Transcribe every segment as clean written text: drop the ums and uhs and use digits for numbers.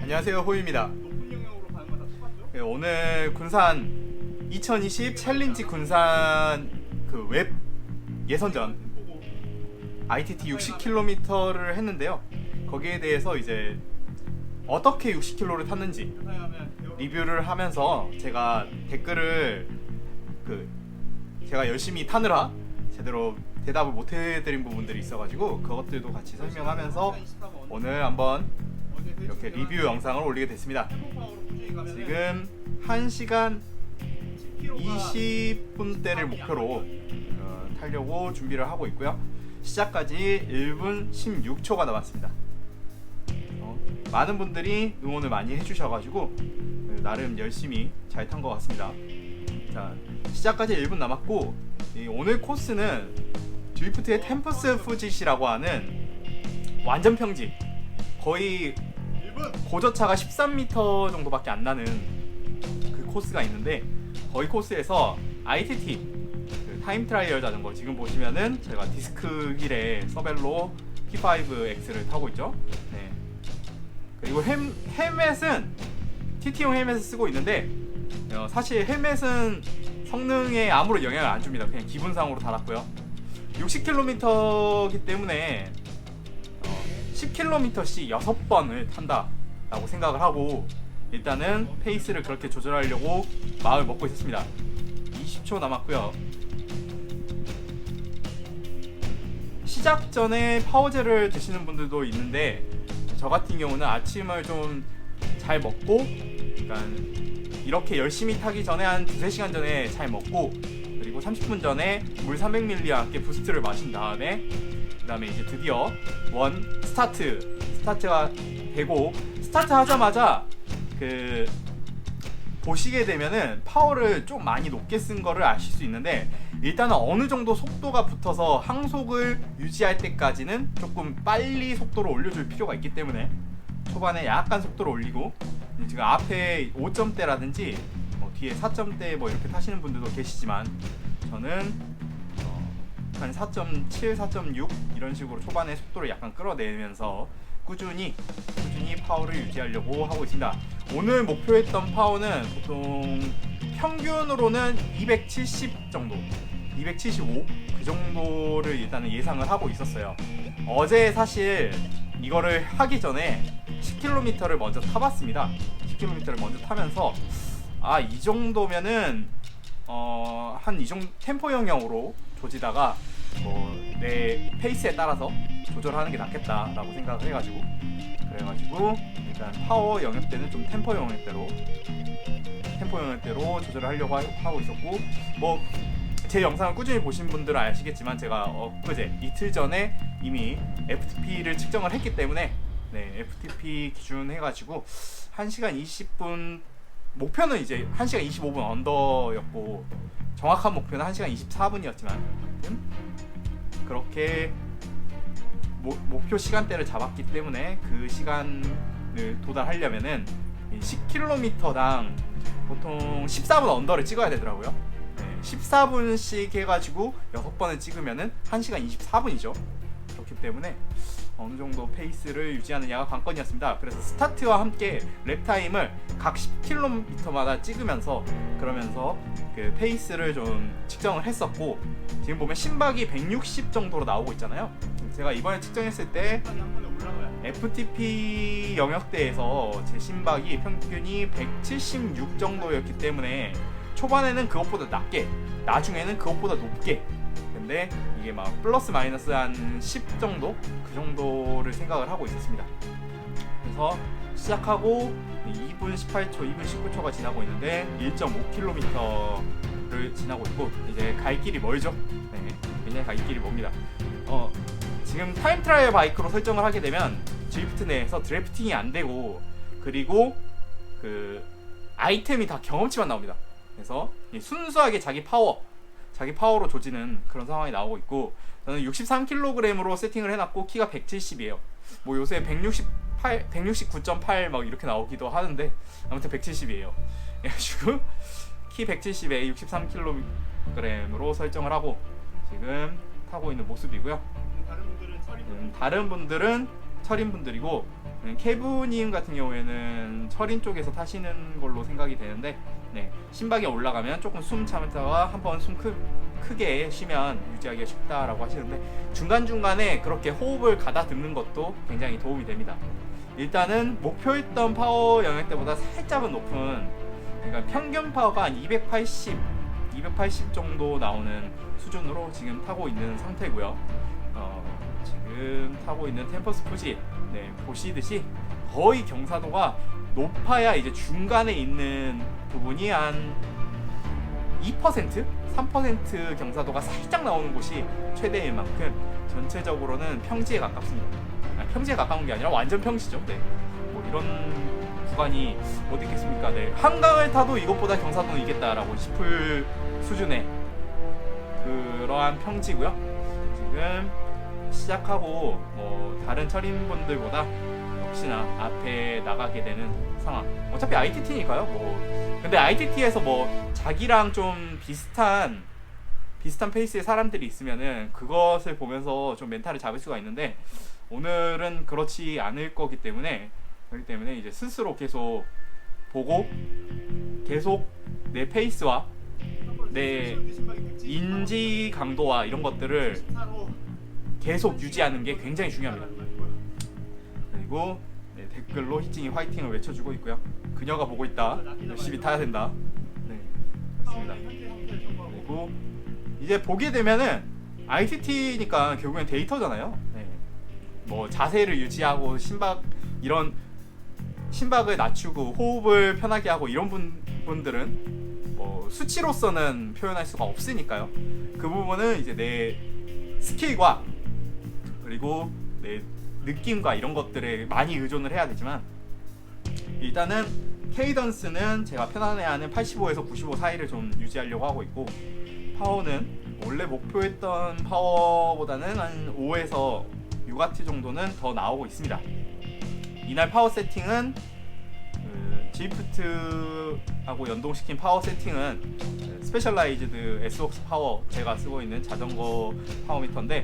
안녕하세요, 호유입니다. 네, 오늘 군산 2020 챌린지 군산 그 웹 예선전 ITT 60km를 했는데요. 거기에 대해서 이제 어떻게 60km를 탔는지 리뷰를 하면서 제가 댓글을 제가 열심히 타느라 제대로 대답을 못 해드린 부분들이 있어가지고 그것들도 같이 설명하면서 오늘 한번 이렇게 리뷰 영상을 올리게 됐습니다. 지금 1시간 20분대를 목표로 타려고 준비를 하고 있고요. 시작까지 1분 16초가 남았습니다. 많은 분들이 응원을 많이 해주셔가지고 나름 열심히 잘 탄 것 같습니다. 자, 시작까지 1분 남았고 오늘 코스는 드리프트의 템퍼스 푸짓이라고 하는 완전 평지, 거의 고저차가 13m 정도밖에 안 나는 그 코스가 있는데, 거의 코스에서 ITT 그 타임 트라이얼 자전거, 지금 보시면은 제가 디스크 휠에 서벨로 P5X를 타고 있죠. 네. 그리고 헬멧은 TT용 헬멧을 쓰고 있는데 사실 헬멧은 성능에 아무런 영향을 안 줍니다. 그냥 기분상으로 달았고요. 60km이기 때문에 10km씩 6번을 탄다 라고 생각을 하고 일단은 페이스를 그렇게 조절하려고 마음을 먹고 있었습니다. 20초 남았고요. 시작 전에 파워젤을 드시는 분들도 있는데 저 같은 경우는 아침을 좀 잘 먹고, 그러니까 이렇게 열심히 타기 전에 한 2-3시간 전에 잘 먹고, 그리고 30분 전에 물 300ml와 함께 부스트를 마신 다음에 그 다음에 이제 드디어 스타트가 되고, 스타트 하자마자 보시게 되면은 파워를 좀 많이 높게 쓴 거를 아실 수 있는데, 일단은 어느 정도 속도가 붙어서 항속을 유지할 때까지는 조금 빨리 속도를 올려줄 필요가 있기 때문에 초반에 약간 속도를 올리고, 지금 앞에 5점대라든지 뒤에 4점대 이렇게 타시는 분들도 계시지만 저는 한 4.7, 4.6 이런 식으로 초반에 속도를 약간 끌어내면서 꾸준히 파워를 유지하려고 하고 있습니다. 오늘 목표했던 파워는 보통 평균으로는 270 정도, 275 그 정도를 일단은 예상을 하고 있었어요. 어제 사실 이거를 하기 전에 10km를 먼저 타봤습니다. 10km를 먼저 타면서 이 정도면은 한 이 정도 템포 영역으로 조지다가 내 페이스에 따라서 조절하는 게 낫겠다라고 생각을 해가지고, 그래가지고 일단 파워 영역 때는 좀 템포 영역대로 조절을 하려고 하고 있었고, 제 영상을 꾸준히 보신 분들은 아시겠지만 제가 이틀 전에 이미 FTP를 측정을 했기 때문에 FTP 기준 해가지고 1시간 20분 목표는 이제 1시간 25분 언더였고, 정확한 목표는 1시간 24분이었지만 그렇게 목표 시간대를 잡았기 때문에 그 시간을 도달하려면은 10km당 보통 14분 언더를 찍어야 되더라고요. 14분씩 해가지고 6번을 찍으면은 1시간 24분이죠. 그렇기 때문에 어느 정도 페이스를 유지하느냐가 관건이었습니다. 그래서 스타트와 함께 랩타임을 각 10km마다 찍으면서 그러면서 그 페이스를 좀 측정을 했었고, 지금 보면 심박이 160 정도로 나오고 있잖아요. 제가 이번에 측정했을 때 FTP 영역대에서 제 심박이 평균이 176 정도였기 때문에 초반에는 그것보다 낮게, 나중에는 그것보다 높게, 근데 이게 플러스 마이너스 한 10 정도? 그 정도를 생각을 하고 있었습니다. 그래서 시작하고 2분 18초, 2분 19초가 지나고 있는데 1.5km를 지나고 있고, 이제 갈 길이 멀죠? 굉장히 갈 길이 멉니다. 지금 타임 트라이얼 바이크로 설정을 하게 되면 드리프트 내에서 드래프팅이 안 되고, 그리고 아이템이 다 경험치만 나옵니다. 그래서 순수하게 자기 파워로 조지는 그런 상황이 나오고 있고, 저는 63kg으로 세팅을 해놨고 키가 170이에요. 요새 169.8 이렇게 나오기도 하는데 아무튼 170이에요. 그래가지고 키 170에 63kg으로 설정을 하고 지금 타고 있는 모습이고요. 다른 분들은 철인분들이고, 케브님 같은 경우에는 철인 쪽에서 타시는 걸로 생각이 되는데, 네, 심박이 올라가면 조금 숨 참다가 한번 숨 크게 쉬면 유지하기가 쉽다라고 하시는데, 중간중간에 그렇게 호흡을 가다듬는 것도 굉장히 도움이 됩니다. 일단은 목표했던 파워 영역대보다 살짝은 높은, 그러니까 평균 파워가 한 280 정도 나오는 수준으로 지금 타고 있는 상태고요. 지금 타고 있는 템퍼스 푸지, 네, 보시듯이 거의 경사도가 높아야 이제 중간에 있는 부분이 한 2%? 3% 경사도가 살짝 나오는 곳이 최대인 만큼 전체적으로는 평지에 가깝습니다. 평지에 가까운 게 아니라 완전 평지죠. 네. 뭐 이런 구간이 어디 있겠습니까? 네. 한강을 타도 이것보다 경사도는 이겠다라고 싶을 수준의 그러한 평지고요. 지금 시작하고 뭐 다른 철인분들보다 역시나 앞에 나가게 되는 상황. 어차피 ITT니까요. 뭐 근데 ITT에서 뭐 자기랑 좀 비슷한 페이스의 사람들이 있으면은 그것을 보면서 좀 멘탈을 잡을 수가 있는데, 오늘은 그렇지 않을 거기 때문에 이제 스스로 계속 보고 계속 내 페이스와 내 인지 강도와 이런 것들을 계속 유지하는 게 굉장히 중요합니다. 그리고 네, 댓글로 희찡이 화이팅을 외쳐주고 있고요. 그녀가 보고 있다. 열심히 타야 된다. 네, 그렇습니다. 그리고 이제 보게 되면은 ITT니까 결국엔 데이터잖아요. 네. 뭐 자세를 유지하고 이런 심박을 낮추고 호흡을 편하게 하고 이런 분들은 뭐 수치로서는 표현할 수가 없으니까요. 그 부분은 이제 내 스킬과 그리고 내 느낌과 이런 것들에 많이 의존을 해야 되지만, 일단은 케이던스는 제가 편안해하는 85에서 95 사이를 좀 유지하려고 하고 있고, 파워는 원래 목표했던 파워보다는 한 5에서 6W 정도는 더 나오고 있습니다. 이날 파워 세팅은 지프트하고 연동시킨 파워 세팅은 스페셜라이즈드 S웍스 파워, 제가 쓰고 있는 자전거 파워미터인데,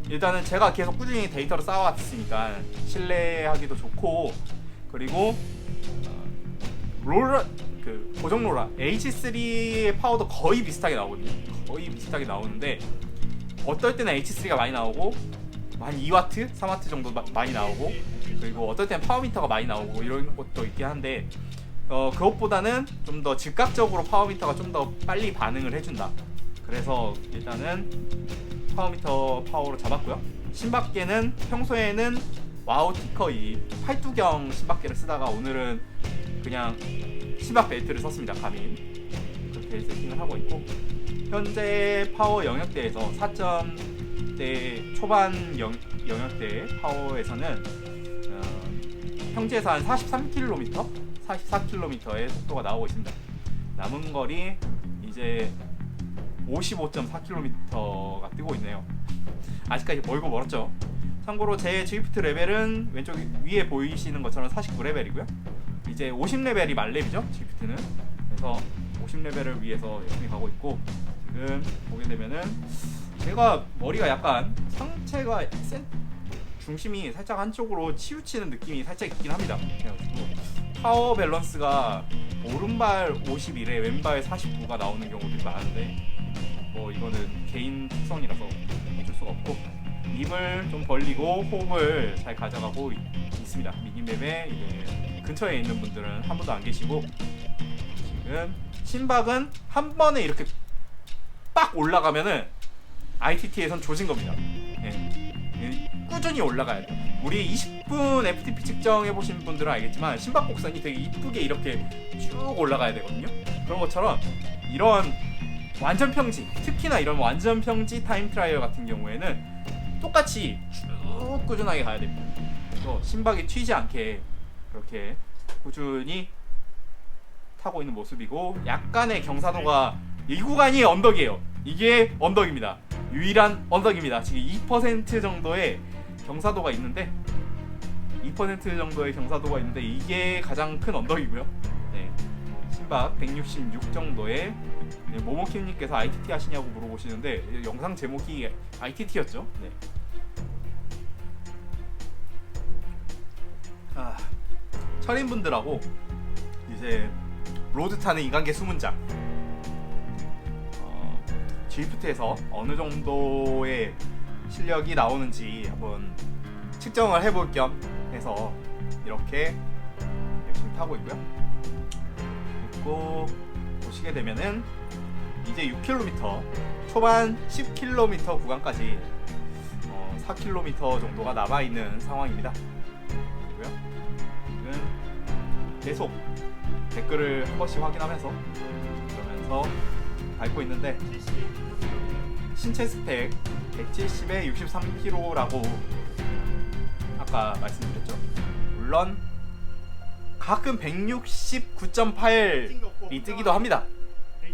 일단은 제가 계속 꾸준히 데이터를 쌓아왔으니까 신뢰하기도 좋고, 그리고 롤러 고정 롤러 H3의 파워도 거의 비슷하게 나오거든요. 거의 비슷하게 나오는데, 어떨 때는 H3가 많이 나오고 한 2W, 3W 정도 많이 나오고, 그리고 어떨 때는 파워미터가 많이 나오고 이런 것도 있긴 한데, 그것보다는 좀 더 즉각적으로 파워미터가 좀 더 빨리 반응을 해준다. 그래서 일단은 파워미터 파워로 잡았고요. 심박계는 평소에는 와우 티커 이 팔두경 심박계를 쓰다가 오늘은 그냥 심박 벨트를 썼습니다. 가민 그렇게 세팅을 하고 있고, 현재 파워 영역대에서 4점대 초반 영역대 파워에서는 평지에서 한 43km, 44km의 속도가 나오고 있습니다. 남은 거리 이제 55.4km가 뜨고 있네요. 아직까지 멀고 멀었죠. 참고로 제 지프트 레벨은 왼쪽 위에 보이시는 것처럼 49레벨이고요. 이제 50레벨이 만렙이죠, 지프트는. 그래서 50레벨을 위해서 열심히 가고 있고, 지금 보게 되면은 제가 머리가 약간 상체가 중심이 살짝 한쪽으로 치우치는 느낌이 살짝 있긴 합니다. 그래가지고 파워 밸런스가 오른발 51에 왼발 49가 나오는 경우들이 많은데, 뭐 이거는 개인 특성이라서 어쩔 수가 없고, 입을 좀 벌리고 호흡을 잘 가져가고 있습니다. 미니맵에 이제 근처에 있는 분들은 한 분도 안 계시고, 지금 심박은 한 번에 이렇게 빡 올라가면은 ITT에선 조진 겁니다. 예. 꾸준히 올라가야 돼요. 우리 20분 FTP 측정해 보신 분들은 알겠지만 심박 곡선이 되게 이쁘게 이렇게 쭉 올라가야 되거든요. 그런 것처럼 이런 완전 평지, 특히나 이런 완전 평지 타임 트라이얼 같은 경우에는 똑같이 쭉 꾸준하게 가야 됩니다. 그래서 심박이 튀지 않게 그렇게 꾸준히 타고 있는 모습이고, 약간의 경사도가, 이 구간이 언덕이에요. 이게 언덕입니다. 유일한 언덕입니다. 지금 2% 정도의 경사도가 있는데, 2% 정도의 경사도가 있는데 이게 가장 큰 언덕이고요. 네. 심박 166 정도의, 네, 모모킴님께서 ITT 하시냐고 물어보시는데 영상 제목이 ITT였죠. 네. 철인분들하고 이제 로드 타는 이관계 수문장 드리프트에서 어느 정도의 실력이 나오는지 한번 측정을 해볼 겸 해서 이렇게 열심히 타고 있고요. 그리고 보시게 되면은 이제 6km 초반 10km 구간까지 4km 정도가 남아있는 상황입니다. 그리고요. 지금 계속 댓글을 한 번씩 확인하면서 그러면서 밟고 있는데 신체 스펙 170에 63kg라고 아까 말씀드렸죠. 물론 가끔 169.8이 뜨기도 합니다. 네,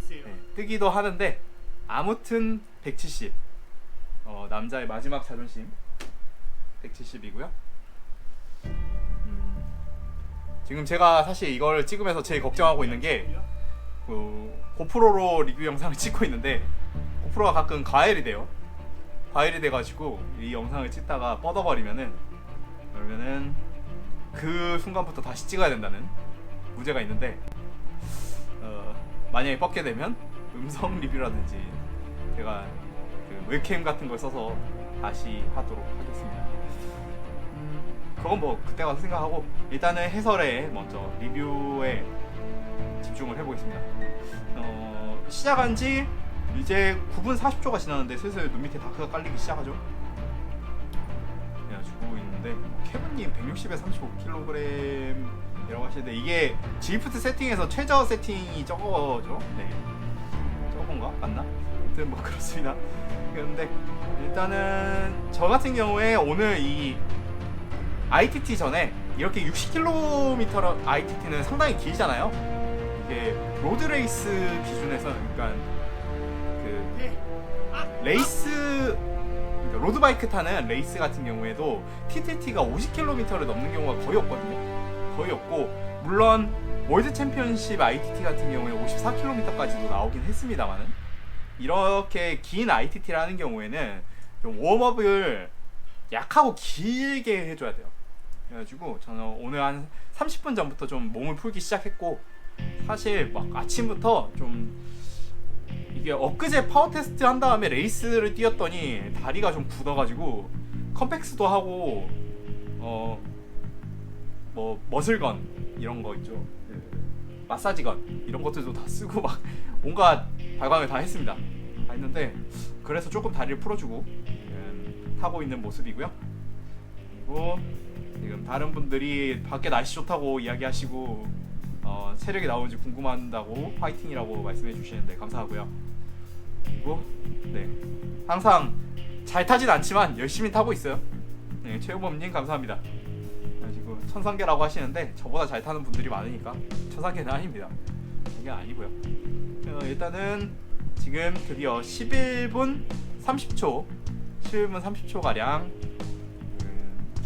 뜨기도 하는데 아무튼 170 남자의 마지막 자존심 170이고요. 지금 제가 사실 이걸 찍으면서 제일 걱정하고 있는 게 고프로로 리뷰 영상을 찍고 있는데 고프로가 가끔 과열이 돼가지고 이 영상을 찍다가 뻗어버리면은 그러면은 그 순간부터 다시 찍어야 된다는 문제가 있는데 만약에 뻗게 되면 음성 리뷰라든지 제가 그 웹캠 같은 걸 써서 다시 하도록 하겠습니다. 그건 뭐 그때 가서 생각하고 일단은 해설에 먼저 리뷰에 집중을 해보겠습니다. 시작한지 이제 9분 40초가 지났는데 슬슬 눈 밑에 다크가 깔리기 시작하죠. 그래가지고 있는데 케빈님 160에 35kg 이라고 하시는데 이게 드리프트 세팅에서 최저 세팅이 저거죠? 네, 저건가? 맞나? 아무튼 뭐 그렇습니다. 그런데 일단은 저 같은 경우에 오늘 이 ITT 전에 이렇게 60km ITT는 상당히 길잖아요. 이게 로드레이스 기준에서 그러니까 그 레이스 그러니까 로드바이크 타는 레이스 같은 경우에도 TTT가 50km를 넘는 경우가 거의 없거든요. 거의 없고 물론 월드 챔피언십 ITT 같은 경우에 54km까지도 나오긴 했습니다만은 이렇게 긴 ITT라는 경우에는 좀 웜업을 약하고 길게 해줘야 돼요. 그래가지고 저는 오늘 한 30분 전부터 좀 몸을 풀기 시작했고 사실 막 아침부터 좀 이게 엊그제 파워 테스트 한 다음에 레이스를 뛰었더니 다리가 좀 굳어가지고 컴팩스도 하고 뭐 머슬건 이런 거 있죠. 마사지건 이런 것들도 다 쓰고 막 온갖 발광을 다 했습니다. 다 했는데 그래서 조금 다리를 풀어주고 타고 있는 모습이고요. 그리고 지금 다른 분들이 밖에 날씨 좋다고 이야기하시고 체력이 나오는지 궁금한다고 파이팅이라고 말씀해 주시는데 감사하고요. 그리고 네 항상 잘 타진 않지만 열심히 타고 있어요. 네, 최우범님 감사합니다. 그리고 천상계라고 하시는데 저보다 잘 타는 분들이 많으니까 천상계는 아닙니다. 이게 아니고요. 일단은 지금 드디어 11분 30초 가량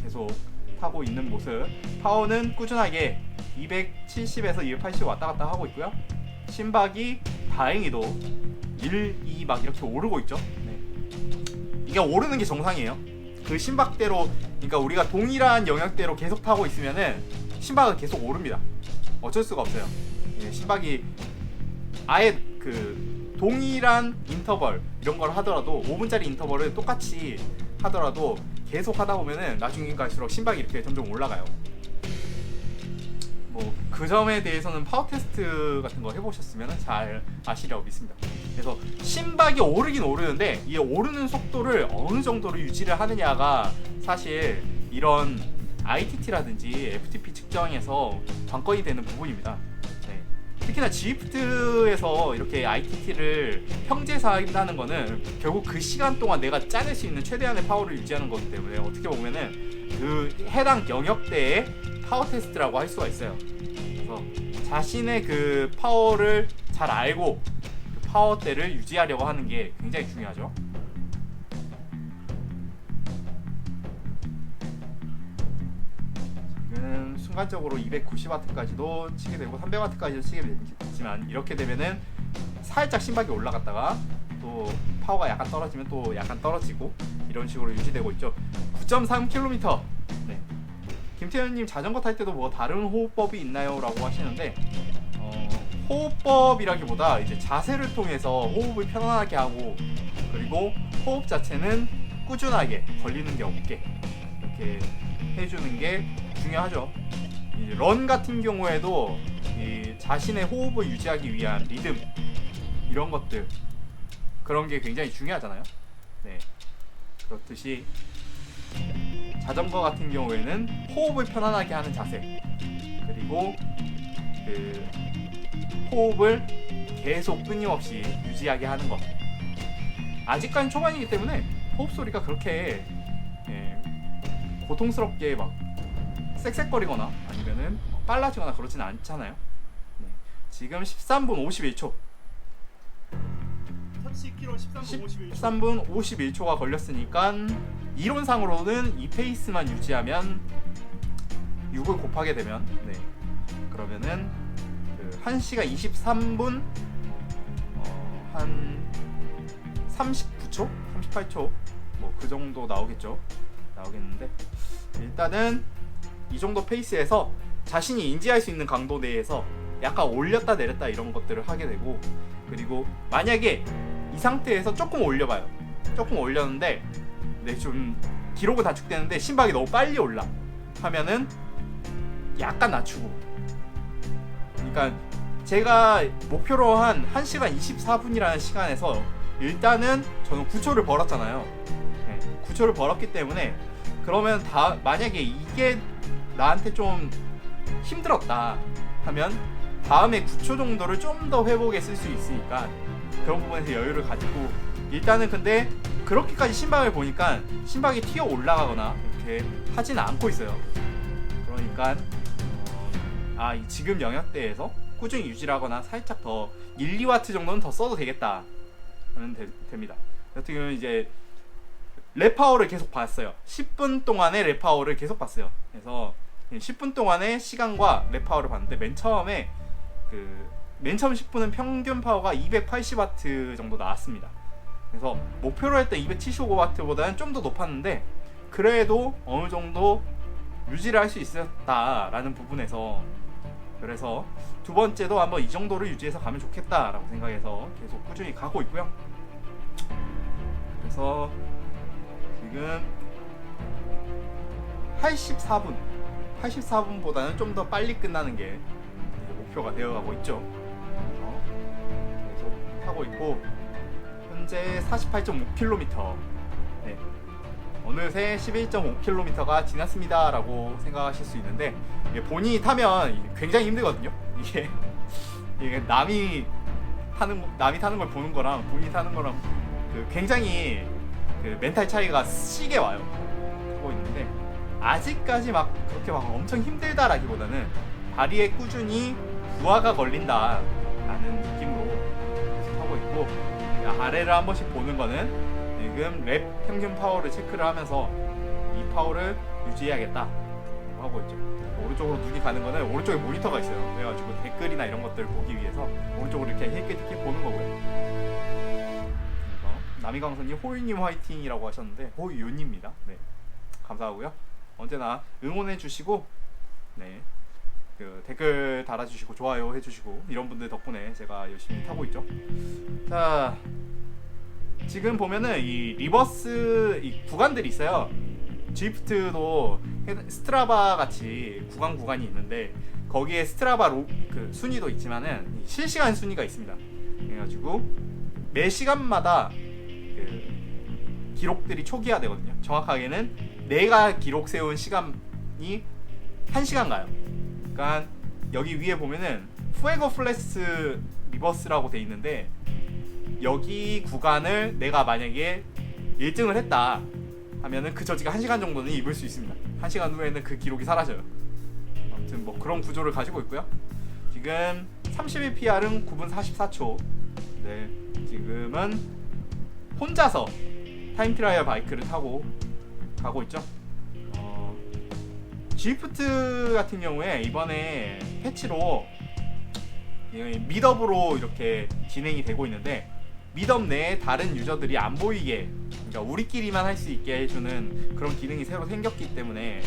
계속 타고 있는 모습. 파워는 꾸준하게 270에서 280 왔다 갔다 하고 있고요. 심박이 다행히도 1, 2 막 이렇게 오르고 있죠. 네. 이게 오르는 게 정상이에요. 그 심박대로, 그러니까 우리가 동일한 영역대로 계속 타고 있으면은 심박은 계속 오릅니다. 어쩔 수가 없어요. 예, 심박이 아예 그 동일한 인터벌 이런 걸 하더라도 5분짜리 인터벌을 똑같이 하더라도 계속 하다 보면은 나중에 갈수록 심박이 이렇게 점점 올라가요. 뭐 그 점에 대해서는 파워 테스트 같은 거 해보셨으면 잘 아시리라고 믿습니다. 그래서 심박이 오르긴 오르는데 이 오르는 속도를 어느 정도로 유지를 하느냐가 사실 이런 ITT라든지 FTP 측정에서 관건이 되는 부분입니다. 네. 특히나 G프트에서 이렇게 ITT를 평제사한다는 거는 결국 그 시간 동안 내가 짜낼 수 있는 최대한의 파워를 유지하는 거기 때문에 어떻게 보면은 그 해당 영역대의 파워 테스트라고 할 수가 있어요. 그래서 자신의 그 파워를 잘 알고 그 파워대를 유지하려고 하는 게 굉장히 중요하죠. 지금 순간적으로 290W까지도 치게 되고 300W까지도 치게 되지만 이렇게 되면은 살짝 심박이 올라갔다가 또 파워가 약간 떨어지면 또 약간 떨어지고 이런 식으로 유지되고 있죠. 9.3km. 네. 김태현님 자전거 탈 때도 뭐 다른 호흡법이 있나요? 라고 하시는데 호흡법이라기보다 이제 자세를 통해서 호흡을 편안하게 하고 그리고 호흡 자체는 꾸준하게 걸리는 게 없게 이렇게 해주는 게 중요하죠. 이제 런 같은 경우에도 이 자신의 호흡을 유지하기 위한 리듬 이런 것들 그런 게 굉장히 중요하잖아요. 네, 그렇듯이 자전거 같은 경우에는 호흡을 편안하게 하는 자세 그리고 그 호흡을 계속 끊임없이 유지하게 하는 것. 아직까지 초반이기 때문에 호흡 소리가 그렇게 고통스럽게 막 쌕쌕거리거나 아니면은 빨라지거나 그러진 않잖아요. 네. 지금 13분 51초 30km 13분 51초 13분 51초가 걸렸으니까 이론상으로는 이 페이스만 유지하면 6을 곱하게 되면 그러면은 그 1시간 23분 한 39초? 38초 뭐 그 정도 나오겠는데 일단은 이 정도 페이스에서 자신이 인지할 수 있는 강도 내에서 약간 올렸다 내렸다 이런 것들을 하게 되고 그리고 만약에 이 상태에서 조금 올려봐요. 조금 올렸는데 좀 기록은 단축되는데 심박이 너무 빨리 올라 하면은 약간 낮추고 그러니까 제가 목표로 한 1시간 24분이라는 시간에서 일단은 저는 9초를 벌었잖아요. 9초를 벌었기 때문에 그러면 만약에 이게 나한테 좀 힘들었다 하면 다음에 9초 정도를 좀 더 회복에 쓸 수 있으니까 그런 부분에서 여유를 가지고 일단은 근데 그렇게까지 심박을 보니까 심박이 튀어 올라가거나 이렇게 하지는 않고 있어요. 그러니까 지금 영역대에서 꾸준히 유지를 하거나 살짝 더 1, 2와트 정도는 더 써도 되겠다 하면 됩니다. 같은 경우는 이제 랩파워를 계속 봤어요. 10분 동안의 랩파워를 계속 봤어요. 그래서 10분 동안의 시간과 랩파워를 봤는데 맨 처음 10분은 평균 파워가 280와트 정도 나왔습니다. 그래서 목표로 했던 275와트보다는 좀 더 높았는데 그래도 어느 정도 유지를 할 수 있었다라는 부분에서 그래서 두 번째도 한번 이 정도를 유지해서 가면 좋겠다라고 생각해서 계속 꾸준히 가고 있고요. 그래서 지금 84분보다는 좀 더 빨리 끝나는 게 목표가 되어가고 있죠. 계속 하고 있고 현재 48.5km 어느새 11.5km가 지났습니다 라고 생각하실 수 있는데 본인이 타면 굉장히 힘들거든요. 이게 남이 타는 걸 보는 거랑 본인이 타는 거랑 굉장히 멘탈 차이가 시게 와요. 하고 있는데 아직까지 막 그렇게 막 엄청 힘들다라기보다는 다리에 꾸준히 부하가 걸린다 라는 느낌으로 계속 하고 있고 아래를 한 번씩 보는 거는 지금 랩 평균 파워를 체크를 하면서 이 파워를 유지해야겠다 하고 있죠. 오른쪽으로 눈이 가는 거는 오른쪽에 모니터가 있어요. 그래가지고 댓글이나 이런 것들을 보기 위해서 오른쪽으로 이렇게 힐끗힐끗 보는 거고요. 남이강선님 호유님 화이팅이라고 하셨는데 호유님입니다. 네, 감사하고요. 언제나 응원해 주시고 댓글 달아주시고 좋아요 해주시고 이런 분들 덕분에 제가 열심히 타고 있죠. 자, 지금 보면은 이 리버스 이 구간들이 있어요. 지프트도 스트라바 같이 구간이 있는데 거기에 스트라바 순위도 있지만은 실시간 순위가 있습니다. 그래가지고 매 시간마다 기록들이 초기화되거든요. 정확하게는 내가 기록 세운 시간이 1시간 가요. 그러니까 여기 위에 보면은 푸에고 플레스 리버스라고 돼 있는데 여기 구간을 내가 만약에 1등을 했다 하면은 그 저지가 1시간 정도는 입을 수 있습니다. 1시간 후에는 그 기록이 사라져요. 아무튼 뭐 그런 구조를 가지고 있고요. 지금 31PR은 9분 44초. 네, 지금은 혼자서 타임 트라이얼 바이크를 타고 가고 있죠. 지프트 같은 경우에 이번에 패치로 미덥으로 이렇게 진행이 되고 있는데 미덥 내에 다른 유저들이 안 보이게 그러니까 우리끼리만 할 수 있게 해주는 그런 기능이 새로 생겼기 때문에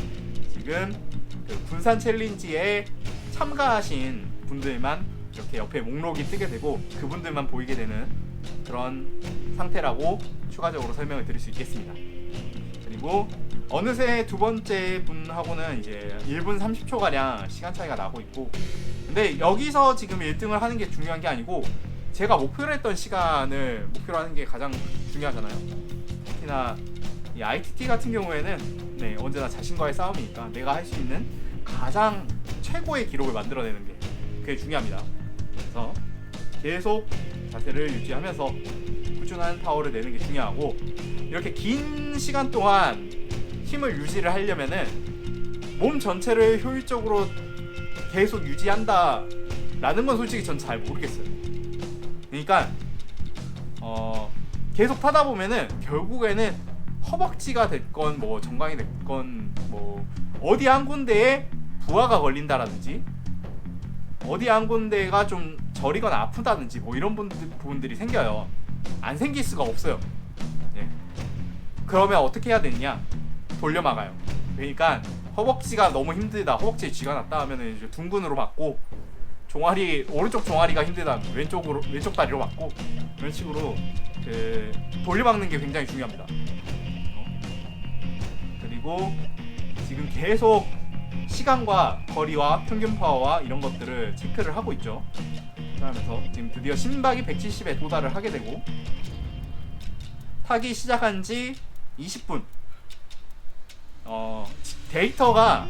지금 그 군산 챌린지에 참가하신 분들만 이렇게 옆에 목록이 뜨게 되고 그분들만 보이게 되는 그런 상태라고 추가적으로 설명을 드릴 수 있겠습니다. 그리고 어느새 두 번째 분하고는 이제 1분 30초 가량 시간 차이가 나고 있고, 근데 여기서 지금 1등을 하는 게 중요한 게 아니고 제가 목표로 했던 시간을 목표로 하는 게 가장 중요하잖아요. 특히나 이 ITT 같은 경우에는 네, 언제나 자신과의 싸움이니까 내가 할 수 있는 가장 최고의 기록을 만들어내는 게 그게 중요합니다. 그래서 계속 자세를 유지하면서 꾸준한 파워를 내는 게 중요하고, 이렇게 긴 시간 동안 힘을 유지를 하려면은 몸 전체를 효율적으로 계속 유지한다 라는 건 솔직히 전 잘 모르겠어요. 그러니까 계속 타다 보면은 결국에는 허벅지가 됐건 뭐 정강이 됐건 뭐 어디 한 군데에 부하가 걸린다라든지 어디 한 군데가 좀 저리거나 아프다든지 뭐 이런 부분들이 생겨요. 안 생길 수가 없어요. 예. 그러면 어떻게 해야 되느냐? 돌려막아요. 그러니까 허벅지가 너무 힘들다, 허벅지에 쥐가 났다 하면은 이제 둥근으로 막고, 종아리 오른쪽 종아리가 힘들다 왼쪽 다리로 막고, 이런 식으로 그 돌려막는 게 굉장히 중요합니다. 그리고 지금 계속 시간과 거리와 평균 파워와 이런 것들을 체크를 하고 있죠. 그러면서 지금 드디어 심박이 170에 도달을 하게 되고, 타기 시작한 지 20분. 데이터가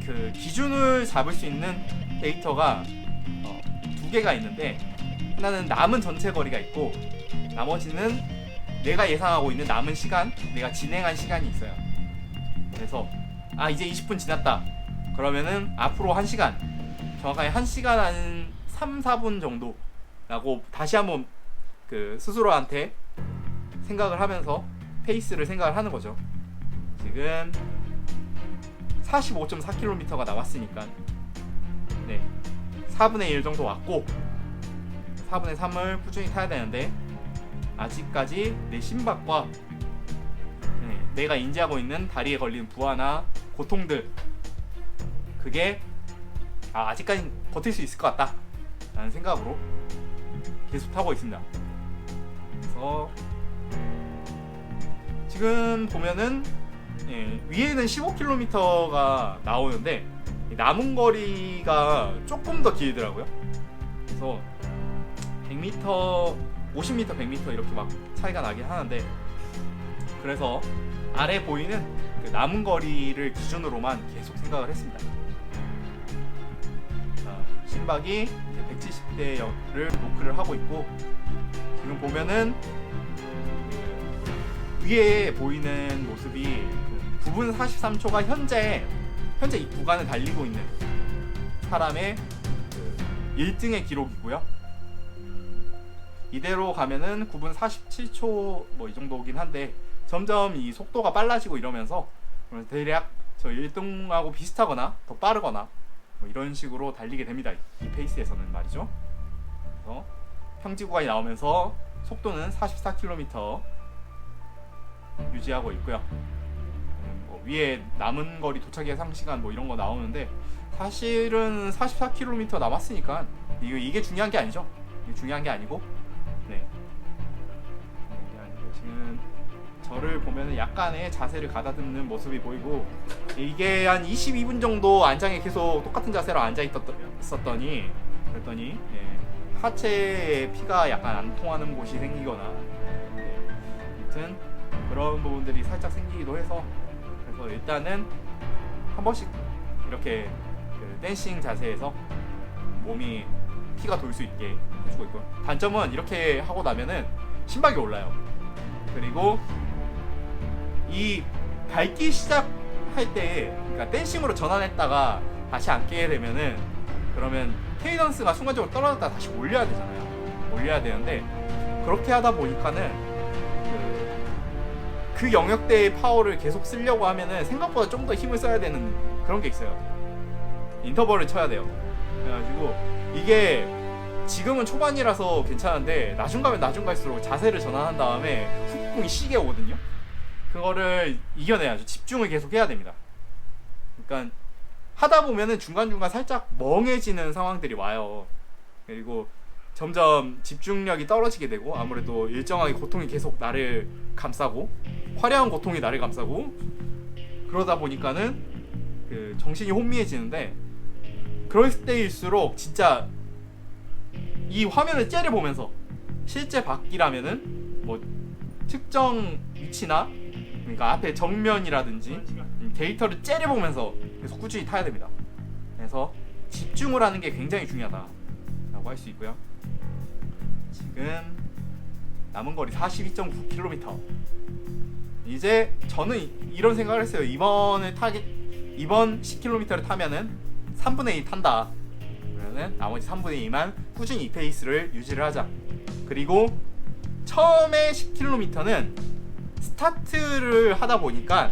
그 기준을 잡을 수 있는 데이터가 두 개가 있는데, 하나는 남은 전체 거리가 있고 나머지는 내가 예상하고 있는 남은 시간, 내가 진행한 시간이 있어요. 그래서 이제 20분 지났다 그러면은 앞으로 1시간, 정확하게 1시간 한 3, 4분 정도 라고 다시 한번 그 스스로한테 생각을 하면서 페이스를 생각을 하는 거죠. 지금 45.4km가 남았으니까 네, 4분의 1 정도 왔고 4분의 3을 꾸준히 타야 되는데, 아직까지 내 심박과 내가 인지하고 있는 다리에 걸리는 부하나 고통들, 그게 아직까지 버틸 수 있을 것 같다 라는 생각으로 계속 타고 있습니다. 그래서 지금 보면은 위에는 15km가 나오는데 남은 거리가 조금 더 길더라고요. 그래서 100m, 50m, 100m 이렇게 막 차이가 나긴 하는데, 그래서 아래 보이는 그 남은 거리를 기준으로만 계속 생각을 했습니다. 자, 심박이 170대를 노크를 하고 있고, 지금 보면은 위에 보이는 모습이 그 9분 43초가 현재 이 구간을 달리고 있는 사람의 그 1등의 기록이고요. 이대로 가면은 9분 47초 뭐 이 정도긴 한데, 점점 이 속도가 빨라지고 이러면서 대략 저 1등하고 비슷하거나 더 빠르거나 뭐 이런 식으로 달리게 됩니다. 이 페이스에서는 말이죠. 그래서 평지 구간이 나오면서 속도는 44km 유지하고 있고요. 뭐 위에 남은 거리 도착 예상 시간 뭐 이런 거 나오는데, 사실은 44km 남았으니까 이게 중요한 게 아니죠. 이게 중요한 게 아니고, 지금 저를 보면은 약간의 자세를 가다듬는 모습이 보이고, 이게 한 22분 정도 안장에 계속 똑같은 자세로 앉아 있었더니 그랬더니 하체에 피가 약간 안 통하는 곳이 생기거나 아무튼 그런 부분들이 살짝 생기기도 해서, 그래서 일단은 한 번씩 이렇게 그 댄싱 자세에서 몸이 피가 돌 수 있게 해주고 있고요. 단점은 이렇게 하고 나면은 심박이 올라요. 그리고 이 밟기 시작할 때, 그러니까 댄싱으로 전환했다가 다시 앉게 되면은, 그러면 케이던스가 순간적으로 떨어졌다가 다시 올려야 되잖아요. 올려야 되는데, 그렇게 하다 보니까는 그 영역대의 파워를 계속 쓰려고 하면은 생각보다 좀 더 힘을 써야 되는 그런 게 있어요. 인터벌을 쳐야 돼요. 그래가지고 이게 지금은 초반이라서 괜찮은데 나중 가면 나중 갈수록 자세를 전환한 다음에 훅 쉬게 오거든요. 그거를 이겨내야죠. 집중을 계속 해야 됩니다. 그러니까 하다 보면은 중간중간 살짝 멍해지는 상황들이 와요. 그리고 점점 집중력이 떨어지게 되고, 아무래도 일정하게 고통이 계속 나를 감싸고, 화려한 고통이 나를 감싸고, 그러다 보니까는 그 정신이 혼미해지는데, 그럴 때일수록 진짜 이 화면을 째려보면서, 실제 밖이라면은 뭐 특정 위치나, 그러니까 앞에 정면이라든지 데이터를 째려보면서 계속 꾸준히 타야 됩니다. 그래서 집중을 하는 게 굉장히 중요하다라고 할 수 있고요. 지금 남은 거리 42.9km. 이제 저는 이런 생각을 했어요. 이번 10km를 타면은 3분의 2 탄다. 그러면은 나머지 3분의 2만 꾸준히 이 페이스를 유지를 하자. 그리고 처음에 10km는 스타트를 하다 보니까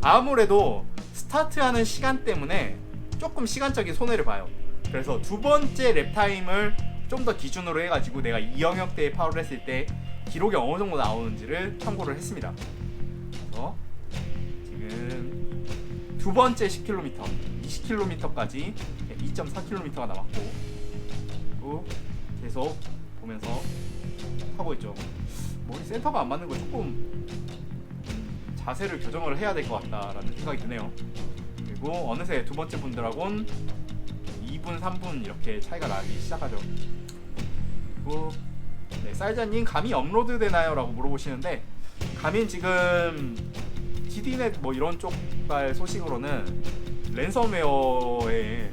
아무래도 스타트하는 시간 때문에 조금 시간적인 손해를 봐요. 그래서 두 번째 랩 타임을 좀 더 기준으로 해가지고 내가 이 영역대에 파울을 했을 때 기록이 어느 정도 나오는지를 참고를 했습니다. 그래서 지금 두 번째 10km, 20km까지 2.4km가 남았고, 그리고 계속 보면서 하고 있죠. 머리 센터가 안 맞는 거 조금 자세를 교정을 해야 될 것 같다라는 생각이 드네요. 그리고 어느새 두 번째 분들하고는 2분, 3분 이렇게 차이가 나기 시작하죠. 그리고 네, 쌀자님 감이 업로드 되나요? 라고 물어보시는데, 감인 지금 DD넷 뭐 이런 쪽발 소식으로는 랜섬웨어에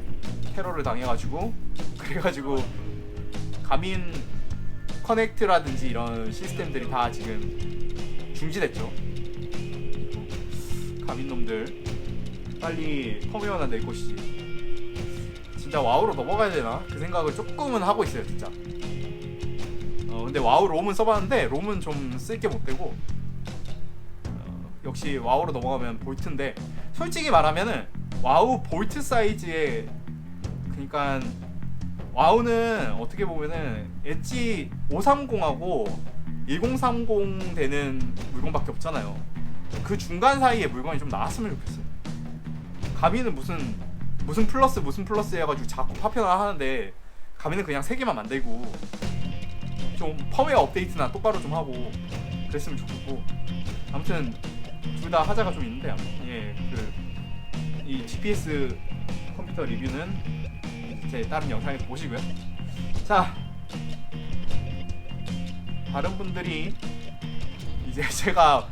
테러를 당해가지고, 그래가지고 감인 커넥트라든지 이런 시스템들이 다 지금 중지됐죠. 감인놈들 빨리 펌웨어나 낼 것이지. 진짜 와우로 넘어가야 되나? 그 생각을 조금은 하고 있어요, 진짜. 근데 와우 롬은 써봤는데 롬은 좀 쓸게 못되고, 역시 와우로 넘어가면 볼트인데, 솔직히 말하면은 와우 볼트 사이즈에, 그러니까 와우는 어떻게 보면은 엣지 530하고 1030 되는 물건밖에 없잖아요. 그 중간 사이에 물건이 좀 나왔으면 좋겠어요. 가미는 무슨 플러스 해가지고 자꾸 파편화 하는데, 가미는 그냥 3개만 만들고 좀 펌웨어 업데이트나 똑바로 좀 하고 그랬으면 좋겠고, 아무튼 둘 다 하자가 좀 있는데, 예, 이 GPS 컴퓨터 리뷰는 제 다른 영상에서 보시고요. 자, 다른 분들이 이제 제가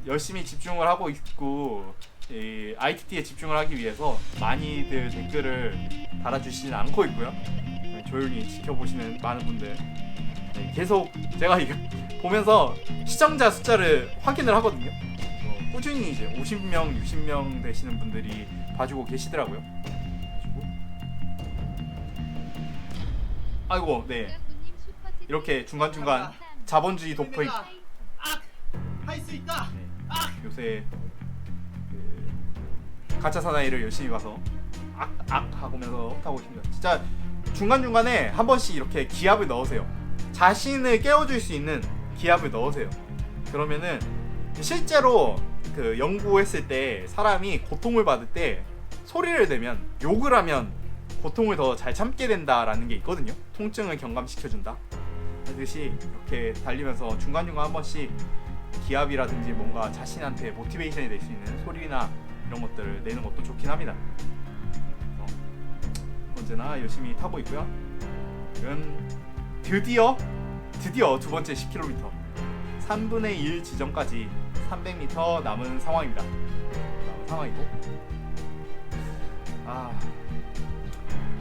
열심히 집중을 하고 있고 이 ITT에 집중을 하기 위해서 많이들 댓글을 달아주시진 않고 있고요. 조용히 지켜보시는 많은 분들, 네, 계속 제가 이거 보면서 시청자 숫자를 확인을 하거든요. 꾸준히 이제 50명, 60명 되시는 분들이 봐주고 계시더라고요. 아이고, 네, 이렇게 중간중간 자본주의 도포 할 수 있다. 네, 요새 가짜 사나이를 열심히 봐서 하고면서 타고 있습니다. 진짜 중간중간에 한 번씩 이렇게 기합을 넣으세요. 자신을 깨워줄 수 있는 기합을 넣으세요. 그러면은 실제로 그 연구했을 때 사람이 고통을 받을 때 소리를 내면, 욕을 하면 고통을 더 잘 참게 된다라는 게 있거든요. 통증을 경감시켜준다 하듯이 이렇게 달리면서 중간중간 한 번씩 기합이라든지 뭔가 자신한테 모티베이션이 될 수 있는 소리나 이런 것들을 내는 것도 좋긴 합니다. 언제나 열심히 타고 있고요. 지금 드디어 두 번째 10km 3분의 1 지점까지 300m 남은 상황입니다.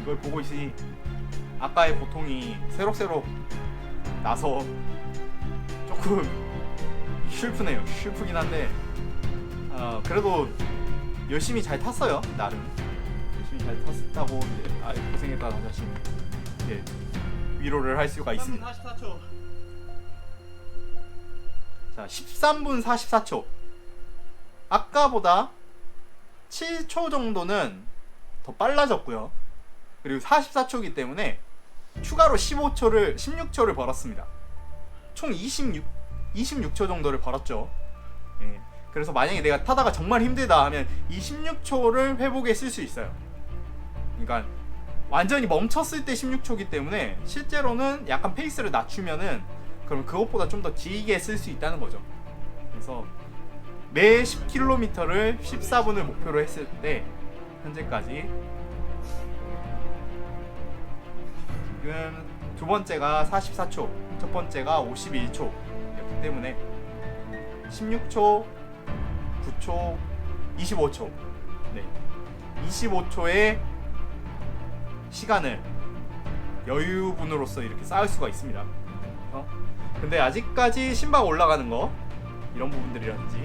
이걸 보고 있으니 아까의 고통이 새록새록 나서 조금 슬프네요. 슬프긴 한데 그래도 열심히 잘 탔어요. 나름 열심히 잘 탔다고 이제 고생했다 자신 이제 위로를 할 수가 있습니다. 44초. 자, 13분 44초. 아까보다 7초 정도는 더 빨라졌고요. 그리고 44초이기 때문에 추가로 16초를 벌었습니다. 총 26초 정도를 벌었죠. 예. 그래서 만약에 내가 타다가 정말 힘들다 하면 이 16초를 회복에 쓸 수 있어요. 그러니까 완전히 멈췄을 때 16초이기 때문에 실제로는 약간 페이스를 낮추면은 그럼 그것보다 좀 더 길게 쓸 수 있다는 거죠. 그래서 매 10km를 14분을 목표로 했을 때 현재까지 지금 두 번째가 44초, 첫 번째가 51초였기 때문에 16초, 9초, 25초, 네, 25초의 시간을 여유분으로서 이렇게 쌓을 수가 있습니다. 근데 아직까지 심박 올라가는 거 이런 부분들이라든지,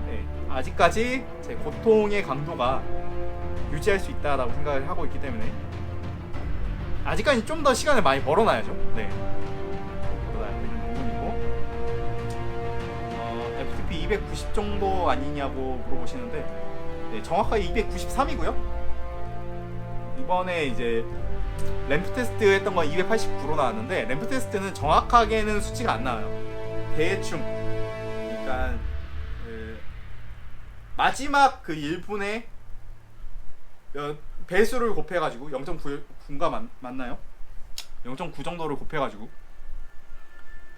네, 아직까지 제 고통의 강도가 유지할 수 있다라고 생각을 하고 있기 때문에 아직까지 좀 더 시간을 많이 벌어놔야죠. 네, 벌어놔야 되는 부분이고, FTP 290 정도 아니냐고 물어보시는데, 네, 정확하게 293이고요. 이번에 이제 램프 테스트 했던 건 289로 나왔는데, 램프 테스트는 정확하게는 수치가 안 나와요. 대충, 그러니까 마지막 그 1분에 배수를 곱해가지고 0.9가 맞나요? 0.9 정도를 곱해가지고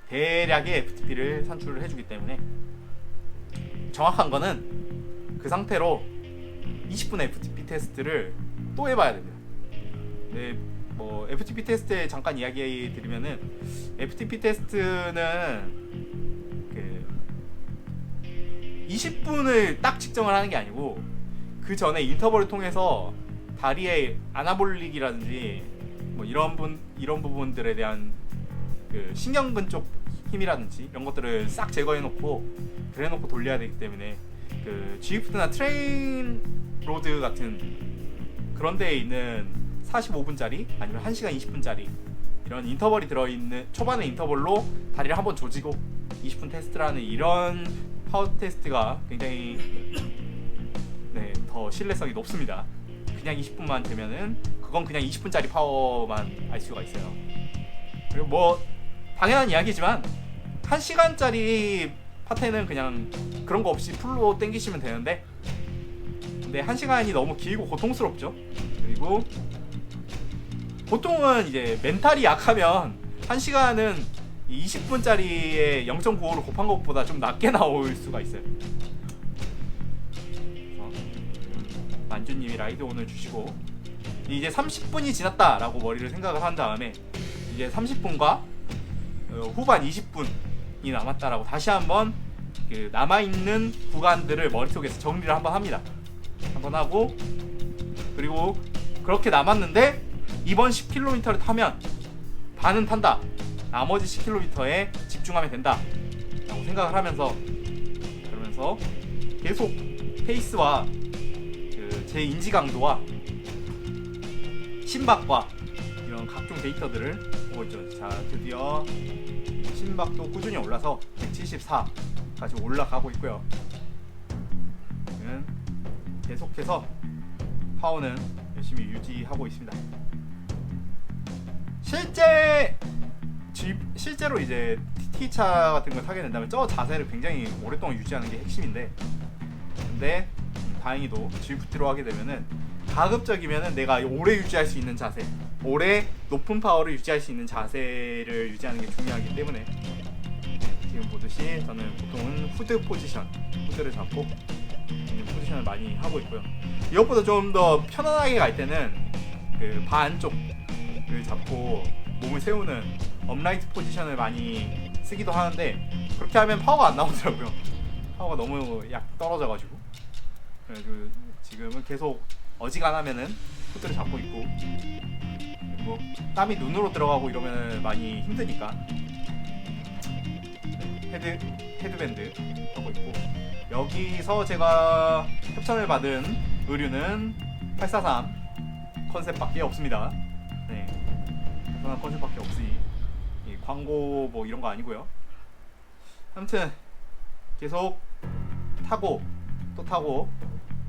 대략의 FTP를 산출을 해주기 때문에 정확한 거는 그 상태로 20분의 FTP 테스트를 또 해봐야 됩니다. 네, 뭐 FTP 테스트에 잠깐 이야기 드리면은, FTP 테스트는 그 20분을 딱 측정을 하는 게 아니고 그 전에 인터벌을 통해서 다리의 아나볼릭이라든지 뭐 이런 부분들에 대한 그 신경근 쪽 힘이라든지 이런 것들을 싹 제거해놓고 그래놓고 돌려야 되기 때문에, 그 G프트나 트레인 로드 같은 그런 데에 있는 45분짜리 아니면 1시간 20분짜리 이런 인터벌이 들어있는 초반의 인터벌로 다리를 한번 조지고 20분 테스트라는 이런 파워 테스트가 굉장히, 네, 더 신뢰성이 높습니다. 그냥 20분만 되면은 그건 그냥 20분짜리 파워만 알 수가 있어요. 그리고 뭐 당연한 이야기지만 1시간짜리 파트는 그냥 그런 거 없이 풀로 땡기시면 되는데, 근데 1시간이 너무 길고 고통스럽죠. 그리고 보통은 이제 멘탈이 약하면 1시간은 20분짜리에 0.95로 곱한 것보다 좀 낮게 나올 수가 있어요. 만주님이 라이드 오늘 주시고 이제 30분이 지났다라고 머리를 생각을 한 다음에 이제 30분과 후반 20분이 남았다라고 다시 한번 그 남아있는 구간들을 머릿속에서 정리를 한번 합니다. 한번 하고, 그리고 그렇게 남았는데 이번 10km를 타면 반은 탄다, 나머지 10km에 집중하면 된다 라고 생각을 하면서, 그러면서 계속 페이스와 제 인지 강도와 심박과 이런 각종 데이터들을 보고 있죠. 자, 드디어 심박도 꾸준히 올라서 174까지 올라가고 있고요. 계속해서 파워는 열심히 유지하고 있습니다. 실제로 이제 TT차 같은 걸 타게 된다면 저 자세를 굉장히 오랫동안 유지하는 게 핵심인데, 근데 다행히도 G프트로 하게 되면은 가급적이면은 내가 오래 유지할 수 있는 자세, 오래 높은 파워를 유지할 수 있는 자세를 유지하는 게 중요하기 때문에 지금 보듯이 저는 보통은 후드 포지션, 후드를 잡고 포지션을 많이 하고 있고요. 이것보다 좀 더 편안하게 갈 때는 그 반쪽을 잡고 몸을 세우는 업라이트 포지션을 많이 쓰기도 하는데, 그렇게 하면 파워가 안 나오더라고요. 파워가 너무 약 떨어져가지고. 그래가지고 지금은 계속 어지간하면은 후드를 잡고 있고, 그리고 땀이 눈으로 들어가고 이러면 많이 힘드니까 헤드밴드 하고 있고, 여기서 제가 협찬을 받은 의류는 843 컨셉밖에 없습니다. 네, 843 컨셉밖에 없으니 광고 뭐 이런 거 아니고요. 아무튼 계속 타고 또 타고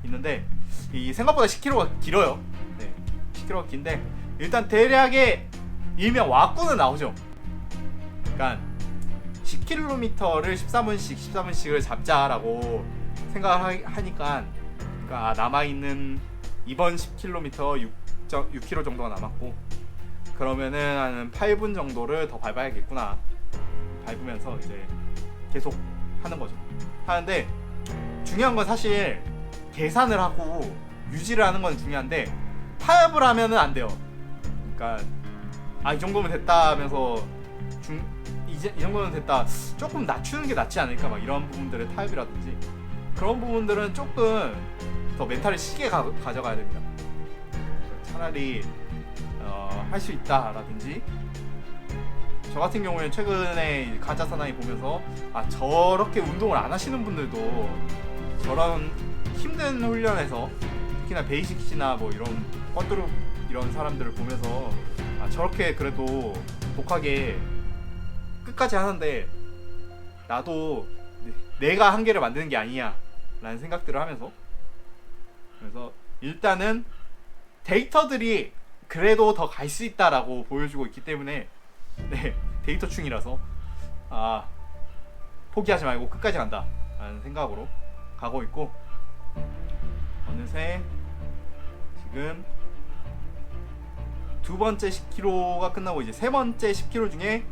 있는데, 이 생각보다 10km가 길어요. 네, 10km가 긴데 일단 대략의 일명 와꾸는 나오죠. 그러니까 10km를 13분씩을 잡자라고 생각을 하니까, 그러니까 남아있는 이번 10km 6km 정도가 남았고, 그러면은 한 8분 정도를 더 밟아야겠구나. 밟으면서 이제 계속 하는 거죠. 하는데 중요한 건 사실 계산을 하고 유지를 하는 건 중요한데, 타협을 하면은 안 돼요. 그러니까 이 정도면 됐다 하면서 이 정도면 됐다, 조금 낮추는 게 낫지 않을까, 막 이런 부분들의 타협이라든지 그런 부분들은 조금 더 멘탈을 시게 가져가야 됩니다. 차라리 할 수 있다라든지, 저 같은 경우에는 최근에 가짜 사나이 보면서 저렇게 운동을 안 하시는 분들도 저런 힘든 훈련에서, 특히나 베이식시나 뭐 이런 헌드룹 이런 사람들을 보면서 저렇게 그래도 독하게 끝까지 하는데, 나도 내가 한계를 만드는 게 아니야 라는 생각들을 하면서, 그래서 일단은 데이터들이 그래도 더 갈 수 있다라고 보여주고 있기 때문에, 네, 데이터충이라서 포기하지 말고 끝까지 간다 라는 생각으로 가고 있고, 어느새 지금 두 번째 10km가 끝나고 이제 세 번째 10km 중에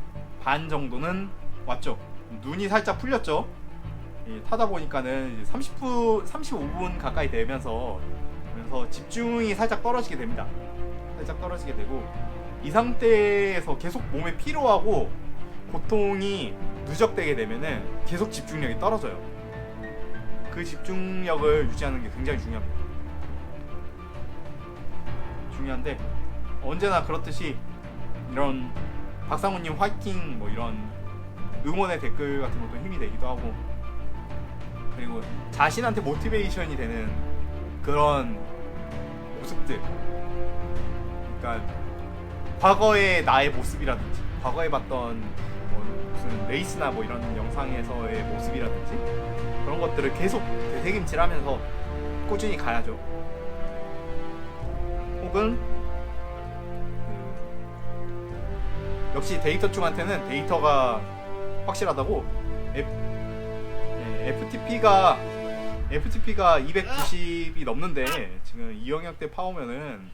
반 정도는 왔죠. 눈이 살짝 풀렸죠. 타다 보니까는 35분 가까이 되면서, 그래서 집중이 살짝 떨어지게 됩니다. 살짝 떨어지게 되고, 이 상태에서 계속 몸에 피로하고 고통이 누적되게 되면은 계속 집중력이 떨어져요. 그 집중력을 유지하는 게 굉장히 중요합니다. 중요한데, 언제나 그렇듯이 이런 박상훈님 화이팅 뭐 이런 응원의 댓글 같은 것도 힘이 되기도 하고, 그리고 자신한테 모티베이션이 되는 그런 모습들, 그러니까 과거의 나의 모습이라든지, 과거에 봤던 뭐 무슨 레이스나 뭐 이런 영상에서의 모습이라든지, 그런 것들을 계속 되새김질하면서 꾸준히 가야죠. 혹은 역시 데이터충한테는 데이터가 확실하다고, FTP가 290이 넘는데, 지금 이 영역대 파오면은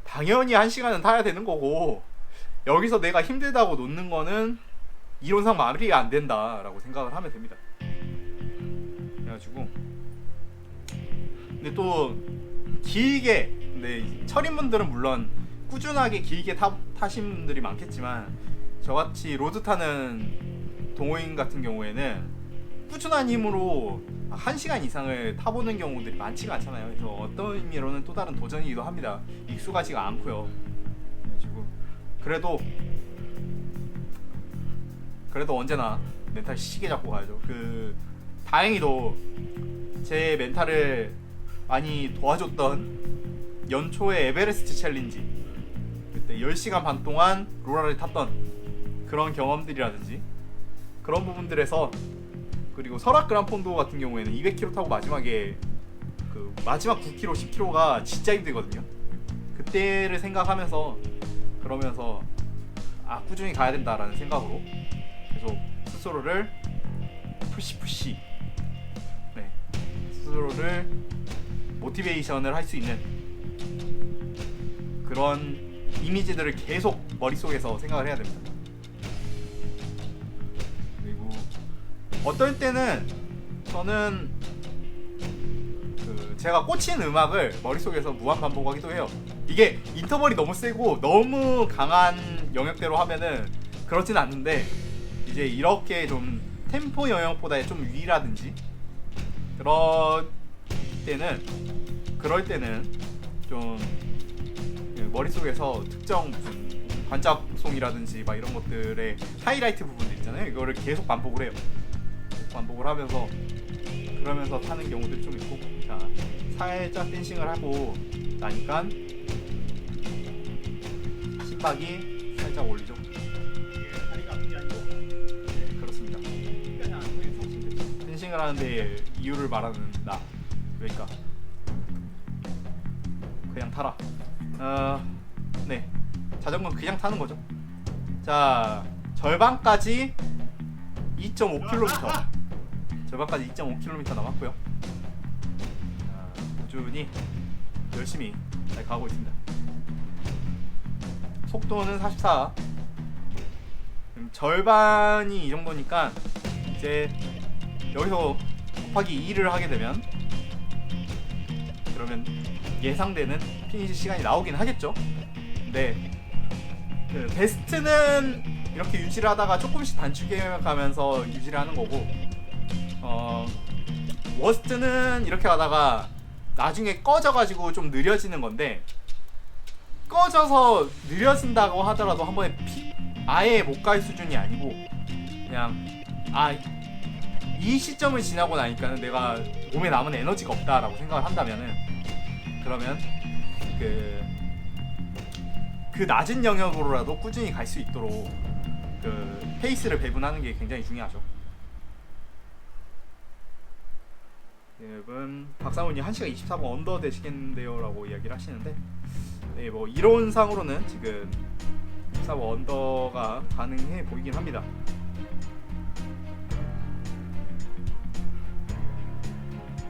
당연히 1시간은 타야 되는 거고, 여기서 내가 힘들다고 놓는 거는 이론상 말이 안 된다라고 생각을 하면 됩니다. 그래가지고, 근데 또 길게, 근데 철인분들은 물론 꾸준하게 길게 타신 분들이 많겠지만, 저같이 로드 타는 동호인 같은 경우에는 꾸준한 힘으로 1시간 이상을 타보는 경우들이 많지가 않잖아요. 그래서 어떤 의미로는 또 다른 도전이기도 합니다. 익숙하지가 않고요. 그래도 언제나 멘탈 시게 잡고 가야죠. 다행히도 제 멘탈을 많이 도와줬던 연초의 에베레스트 챌린지, 그때 10시간 반 동안 로라를 탔던 그런 경험들이라든지 그런 부분들에서, 그리고 설악 그란폰도 같은 경우에는 200km 타고 마지막에 마지막 9km, 10km가 진짜 힘들거든요. 그때를 생각하면서, 그러면서 꾸준히 가야 된다라는 생각으로 계속 스스로를 푸시 스스로를 모티베이션을 할 수 있는 그런 이미지들을 계속 머릿속에서 생각을 해야 됩니다. 그리고 어떨 때는 저는 제가 꽂힌 음악을 머릿속에서 무한 반복하기도 해요. 이게 인터벌이 너무 세고 너무 강한 영역대로 하면은 그렇진 않는데, 이제 이렇게 좀 템포 영역보다 좀 위라든지 그럴 때는 좀 머릿속에서 특정 관짝송이라든지 막 이런 것들의 하이라이트 부분들 있잖아요. 이거를 계속 반복을 해요. 반복을 하면서 그러면서 타는 경우들이 좀 있고, 자, 살짝 댄싱을 하고 나니까 심박이 살짝 올리죠. 다리가 아픈 게 아니고. 네, 그렇습니다. 시간이 안 걸려서. 댄싱을 하는데 이유를 말하는 나, 왜일까? 그냥 타라. 네, 자전거 그냥 타는 거죠. 자, 절반까지 2.5km. 절반까지 2.5km 남았고요. 자, 꾸준히 열심히 잘 가고 있습니다. 속도는 44. 절반이 이 정도니까 이제 여기서 곱하기 2를 하게 되면 그러면 예상되는 피니시 시간이 나오긴 하겠죠. 근데 그 베스트는 이렇게 유지를 하다가 조금씩 단축해 가면서 유지를 하는 거고, 워스트는 이렇게 가다가 나중에 꺼져가지고 좀 느려지는 건데, 꺼져서 느려진다고 하더라도 한 번에 아예 못 갈 수준이 아니고, 그냥 이 시점을 지나고 나니까는 내가 몸에 남은 에너지가 없다라고 생각을 한다면은, 그러면 그 낮은 영역으로라도 꾸준히 갈 수 있도록 그 페이스를 배분하는 게 굉장히 중요하죠. 여러분, 박상훈이 1시간 24분 언더 되시겠는데요 라고 이야기를 하시는데, 네, 뭐 이론상으로는 지금 24분 언더가 가능해 보이긴 합니다.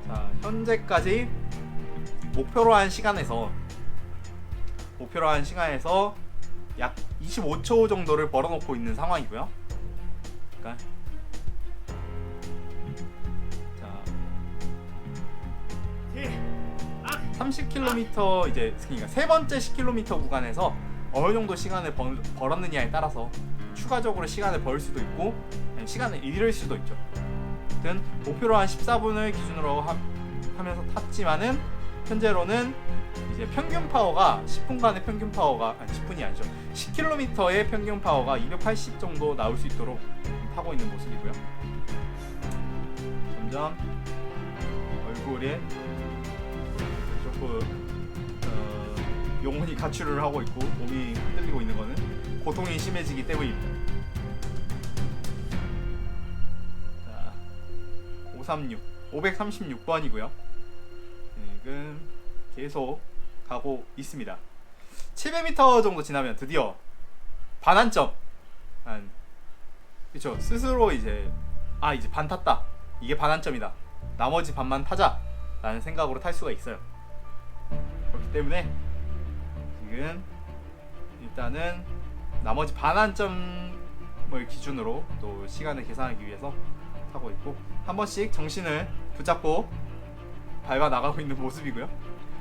자, 현재까지 목표로 한 시간에서 약 25초 정도를 벌어놓고 있는 상황이고요. 그러니까 30km 이제 그러니까 세 번째 10km 구간에서 어느 정도 시간을 벌었느냐에 따라서 추가적으로 시간을 벌 수도 있고 시간을 잃을 수도 있죠. 아무튼 목표로 한 14분을 기준으로 하면서 탔지만은 현재로는 이제 평균 파워가 10분간의 평균 파워가 10분이 아니죠. 10km의 평균 파워가 280 정도 나올 수 있도록 타고 있는 모습이고요. 점점 얼굴에 조금 영혼이 가출을 하고 있고 몸이 흔들리고 있는 거는 고통이 심해지기 때문입니다. 자, 536번이고요. 지금 계속 가고 있습니다. 700m 정도 지나면 드디어 반환점, 그쵸, 스스로 이제 이제 반 탔다, 이게 반환점이다, 나머지 반만 타자 라는 생각으로 탈 수가 있어요. 그렇기 때문에 지금 일단은 나머지 반환점을 기준으로 또 시간을 계산하기 위해서 타고 있고, 한 번씩 정신을 붙잡고 밟아 나가고 있는 모습이고요.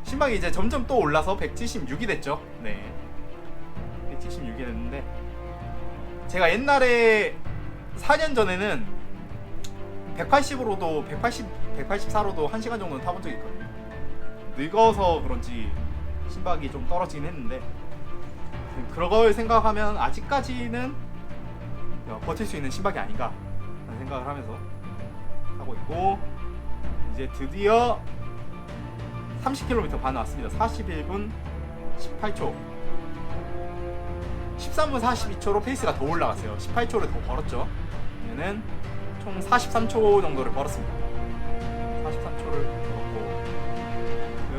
심박이 이제 점점 또 올라서 176이 됐죠. 네, 176이 됐는데, 제가 옛날에 4년 전에는 180으로도 184로도 1시간 정도는 타본 적이 있거든요. 늙어서 그런지 심박이 좀 떨어지긴 했는데, 그런 걸 생각하면 아직까지는 버틸 수 있는 심박이 아닌가 라는 생각을 하면서 하고 있고, 이제 드디어 30km 반 왔습니다. 41분 18초, 13분 42초로 페이스가 더 올라갔어요. 18초를 더 벌었죠. 얘는 총 43초 정도를 벌었습니다. 43초를 벌었고, 지금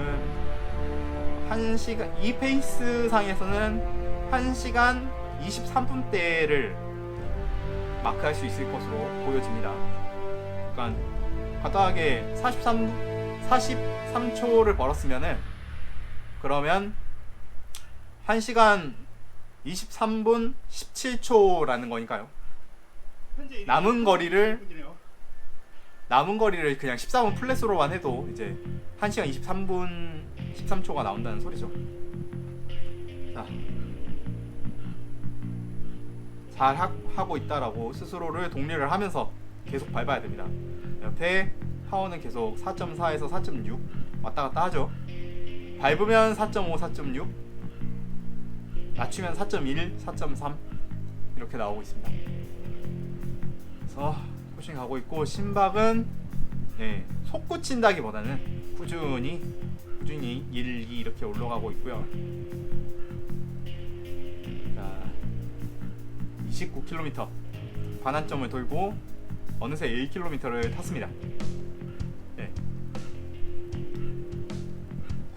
1시간, 이 페이스 상에서는 1시간 23분대를 마크할 수 있을 것으로 보여집니다. 그러니까 간단하게 43초를 벌었으면은, 그러면 1시간 23분 17초라는 거니까요. 남은 거리를 그냥 14분 플랫으로만 해도 이제 1시간 23분 13초가 나온다는 소리죠. 자, 잘 하고 있다라고 스스로를 독려를 하면서 계속 밟아야 됩니다. 옆에 파워는 계속 4.4에서 4.6 왔다 갔다 하죠. 밟으면 4.5, 4.6, 낮추면 4.1, 4.3 이렇게 나오고 있습니다. 그래서 꾸준히 가고 있고, 심박은 솟구친다기보다는 꾸준히 1, 2 이렇게 올라가고 있고요. 자, 29km 반환점을 돌고 어느새 1km를 탔습니다. 네,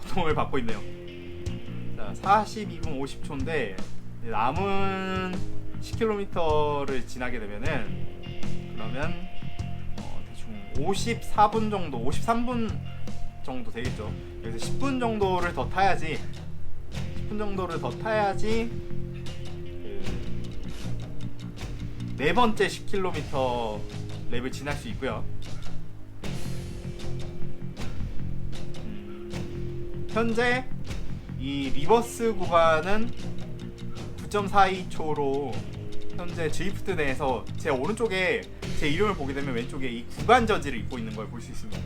고통을 받고 있네요. 자, 42분 50초인데 남은 10km를 지나게 되면은, 그러면 대충 54분 정도, 53분 정도 되겠죠. 그래서 10분 정도를 더 타야지 10분 정도를 더 타야지 네 번째 10km 랩을 지날 수 있고요. 현재 이 리버스 구간은 9.42초로 현재 드리프트 내에서 제 오른쪽에 제 이름을 보게 되면 왼쪽에 이 구간 저지를 입고 있는 걸 볼 수 있습니다.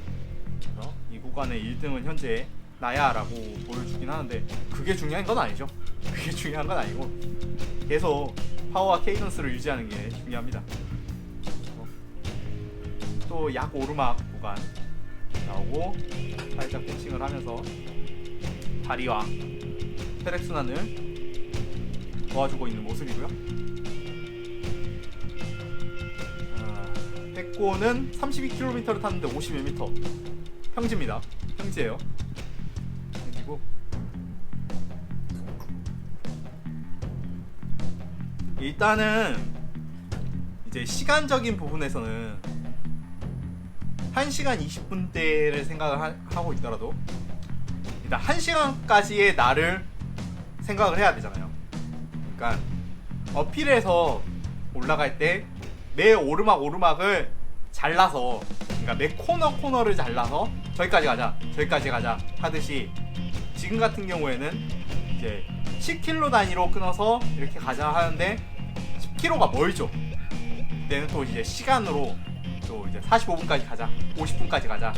그래서 이 구간의 1등은 현재 나야라고 보여주긴 하는데 그게 중요한 건 아니죠. 그게 중요한 건 아니고 계속 파워와 케이던스를 유지하는 게 중요합니다. 또 약 오르막 구간 나오고 살짝 펜싱을 하면서 다리와 혈액순환을 도와주고 있는 모습이고요. 백고는 32km를 탔는데 51m 평지입니다. 평지예요. 그리고 일단은 이제 시간적인 부분에서는 1시간 20분대를 생각을 하고 있더라도 일단 1시간까지의 나를 생각을 해야 되잖아요. 그러니까 어필에서 올라갈 때 매 오르막을 잘라서, 그러니까 매 코너를 잘라서 저기까지 가자 하듯이 지금 같은 경우에는 이제 10km 단위로 끊어서 이렇게 가자 하는데 10km가 멀죠. 그때는 또 이제 시간으로 또 이제 45분까지 가자, 50분까지 가자,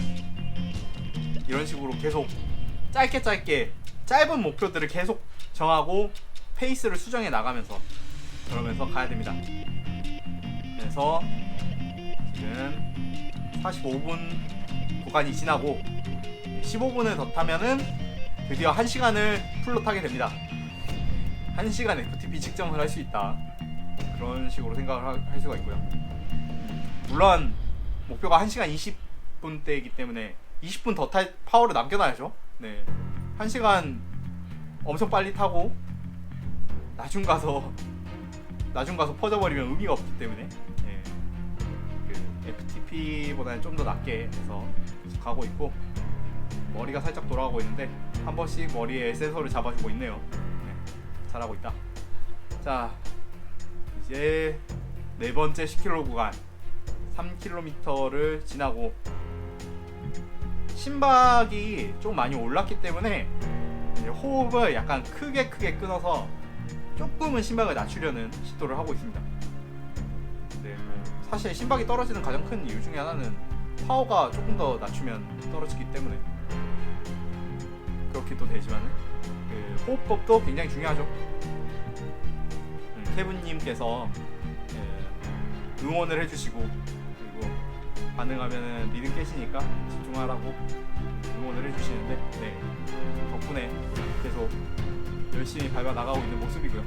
이런 식으로 계속 짧게 짧은 목표들을 계속 정하고 페이스를 수정해 나가면서 그러면서 가야 됩니다. 그래서 지금 45분 구간이 지나고 15분을 더 타면은 드디어 1시간을 풀로 타게 됩니다. 1시간 FTP 측정을 할 수 있다, 그런 식으로 생각을 할 수가 있고요. 물론 목표가 1시간 20분대이기 때문에 20분 더 탈 파워를 남겨놔야죠. 네, 1시간 엄청 빨리 타고 나중 가서 퍼져버리면 의미가 없기 때문에, 네, 그 FTP보다는 좀 더 낮게 해서 계속 가고 있고, 머리가 살짝 돌아가고 있는데 한 번씩 머리에 센서를 잡아주고 있네요. 네, 잘하고 있다. 자, 이제 네 번째 10km 구간 3km를 지나고 심박이 좀 많이 올랐기 때문에 호흡을 약간 크게 끊어서 조금은 심박을 낮추려는 시도를 하고 있습니다. 네, 사실 심박이 떨어지는 가장 큰 이유 중에 하나는 파워가 조금 더 낮추면 떨어지기 때문에 그렇기도 되지만 그 호흡법도 굉장히 중요하죠. 케빈님께서 응원을 해주시고, 그리고 반응하면은 믿음 깨지니까 집중하라고 응원을 해주시는데, 네, 덕분에 계속 열심히 밟아 나가고 있는 모습이고요.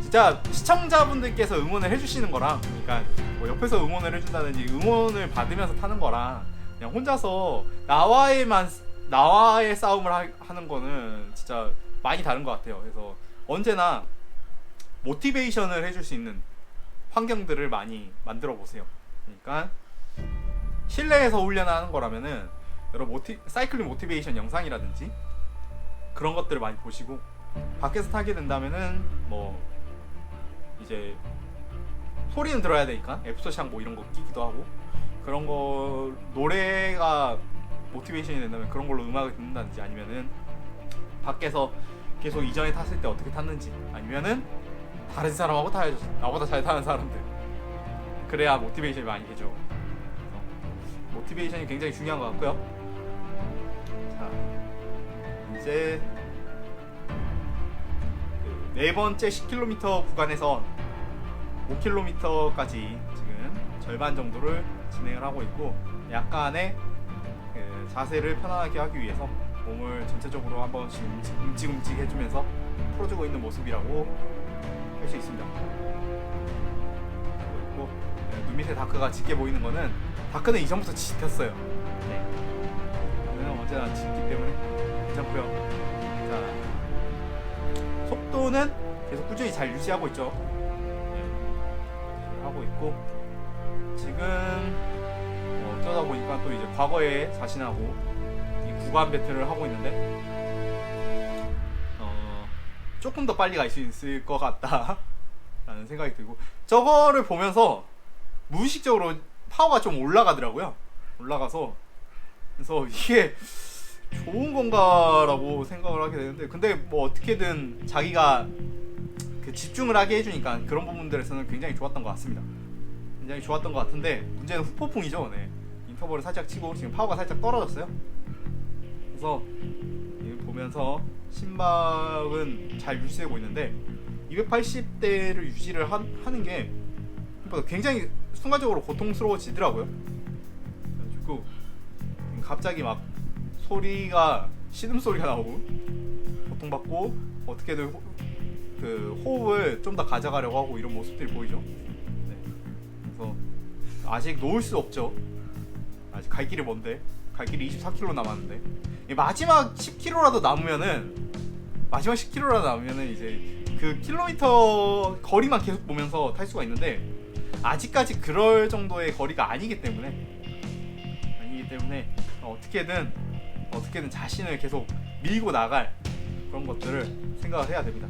진짜 시청자분들께서 응원을 해주시는 거랑, 그러니까 뭐 옆에서 응원을 해준다든지 응원을 받으면서 타는 거랑 그냥 혼자서 나와의 싸움을 하는 거는 진짜 많이 다른 것 같아요. 그래서 언제나 모티베이션을 해줄 수 있는 환경들을 많이 만들어 보세요. 그러니까 실내에서 훈련하는 거라면은 여러 사이클링 모티베이션 영상이라든지 그런 것들을 많이 보시고, 밖에서 타게 된다면은 뭐 이제 소리는 들어야 되니까 애프터샹 뭐 이런 거 끼기도 하고, 그런 거 노래가 모티베이션이 된다면 그런 걸로 음악을 듣는다든지, 아니면은 밖에서 계속 이전에 탔을 때 어떻게 탔는지, 아니면은 다른 사람하고 타야죠. 나보다 잘 타는 사람들. 그래야 모티베이션이 많이 되죠. 모티베이션이 굉장히 중요한 것 같고요. 자, 이제 네 번째 10km 구간에서 5km까지 지금 절반 정도를 진행을 하고 있고, 약간의 그 자세를 편안하게 하기 위해서 몸을 전체적으로 한 번씩 움직 해주면서 풀어주고 있는 모습이라고 할 수 있습니다. 그리고 눈 밑에 다크가 짙게 보이는 거는, 다크는 이전부터 짙었어요. 네, 얘는 언제나 짙기 때문에 괜찮고요. 자, 속도는 계속 꾸준히 잘 유지하고 있죠. 네, 하고 있고, 지금 어쩌다 보니까 또 이제 과거에 자신하고 이 구간 배틀을 하고 있는데 조금 더 빨리 갈 수 있을 것 같다 라는 생각이 들고, 저거를 보면서 무의식적으로 파워가 좀 올라가더라고요. 올라가서 그래서 이게 좋은 건가라고 생각을 하게 되는데, 근데 뭐 어떻게든 자기가 그 집중을 하게 해주니까 그런 부분들에서는 굉장히 좋았던 것 같습니다. 굉장히 좋았던 것 같은데, 문제는 후폭풍이죠. 네. 인터벌을 살짝 치고 지금 파워가 살짝 떨어졌어요. 그래서 보면서 심박은 잘 유지되고 있는데 280대를 유지를 하는 게 굉장히 순간적으로 고통스러워지더라고요. 그래가지고 갑자기 막 소리가, 신음소리가 나오고 고통받고 어떻게든 그 호흡을 좀 더 가져가려고 하고 이런 모습들이 보이죠. 네. 그래서 아직 놓을 수 없죠. 아직 갈 길이 먼데, 갈 길이 24km 남았는데 마지막 10km라도 남으면은 이제 그 킬로미터 거리만 계속 보면서 탈 수가 있는데, 아직까지 그럴 정도의 거리가 아니기 때문에 어떻게든 자신을 계속 밀고 나갈 그런 것들을 생각을 해야 됩니다.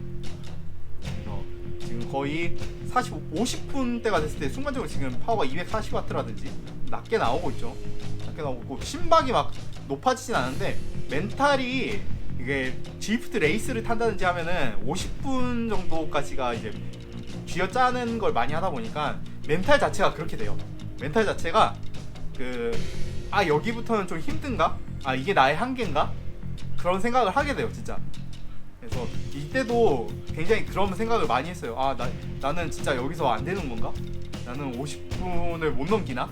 그래서 지금 거의 50분대가 됐을 때 순간적으로 지금 파워가 240W라든지 낮게 나오고 있죠. 낮게 나오고 있고, 심박이 막 높아지진 않은데 멘탈이, 이게 드리프트 레이스를 탄다든지 하면은 50분 정도까지가 이제 쥐어짜는 걸 많이 하다 보니까 멘탈 자체가 그렇게 돼요. 멘탈 자체가 여기부터는 좀 힘든가? 이게 나의 한계인가? 그런 생각을 하게 돼요, 진짜. 그래서 이때도 굉장히 그런 생각을 많이 했어요. 나는 진짜 여기서 안 되는 건가? 나는 50분을 못 넘기나?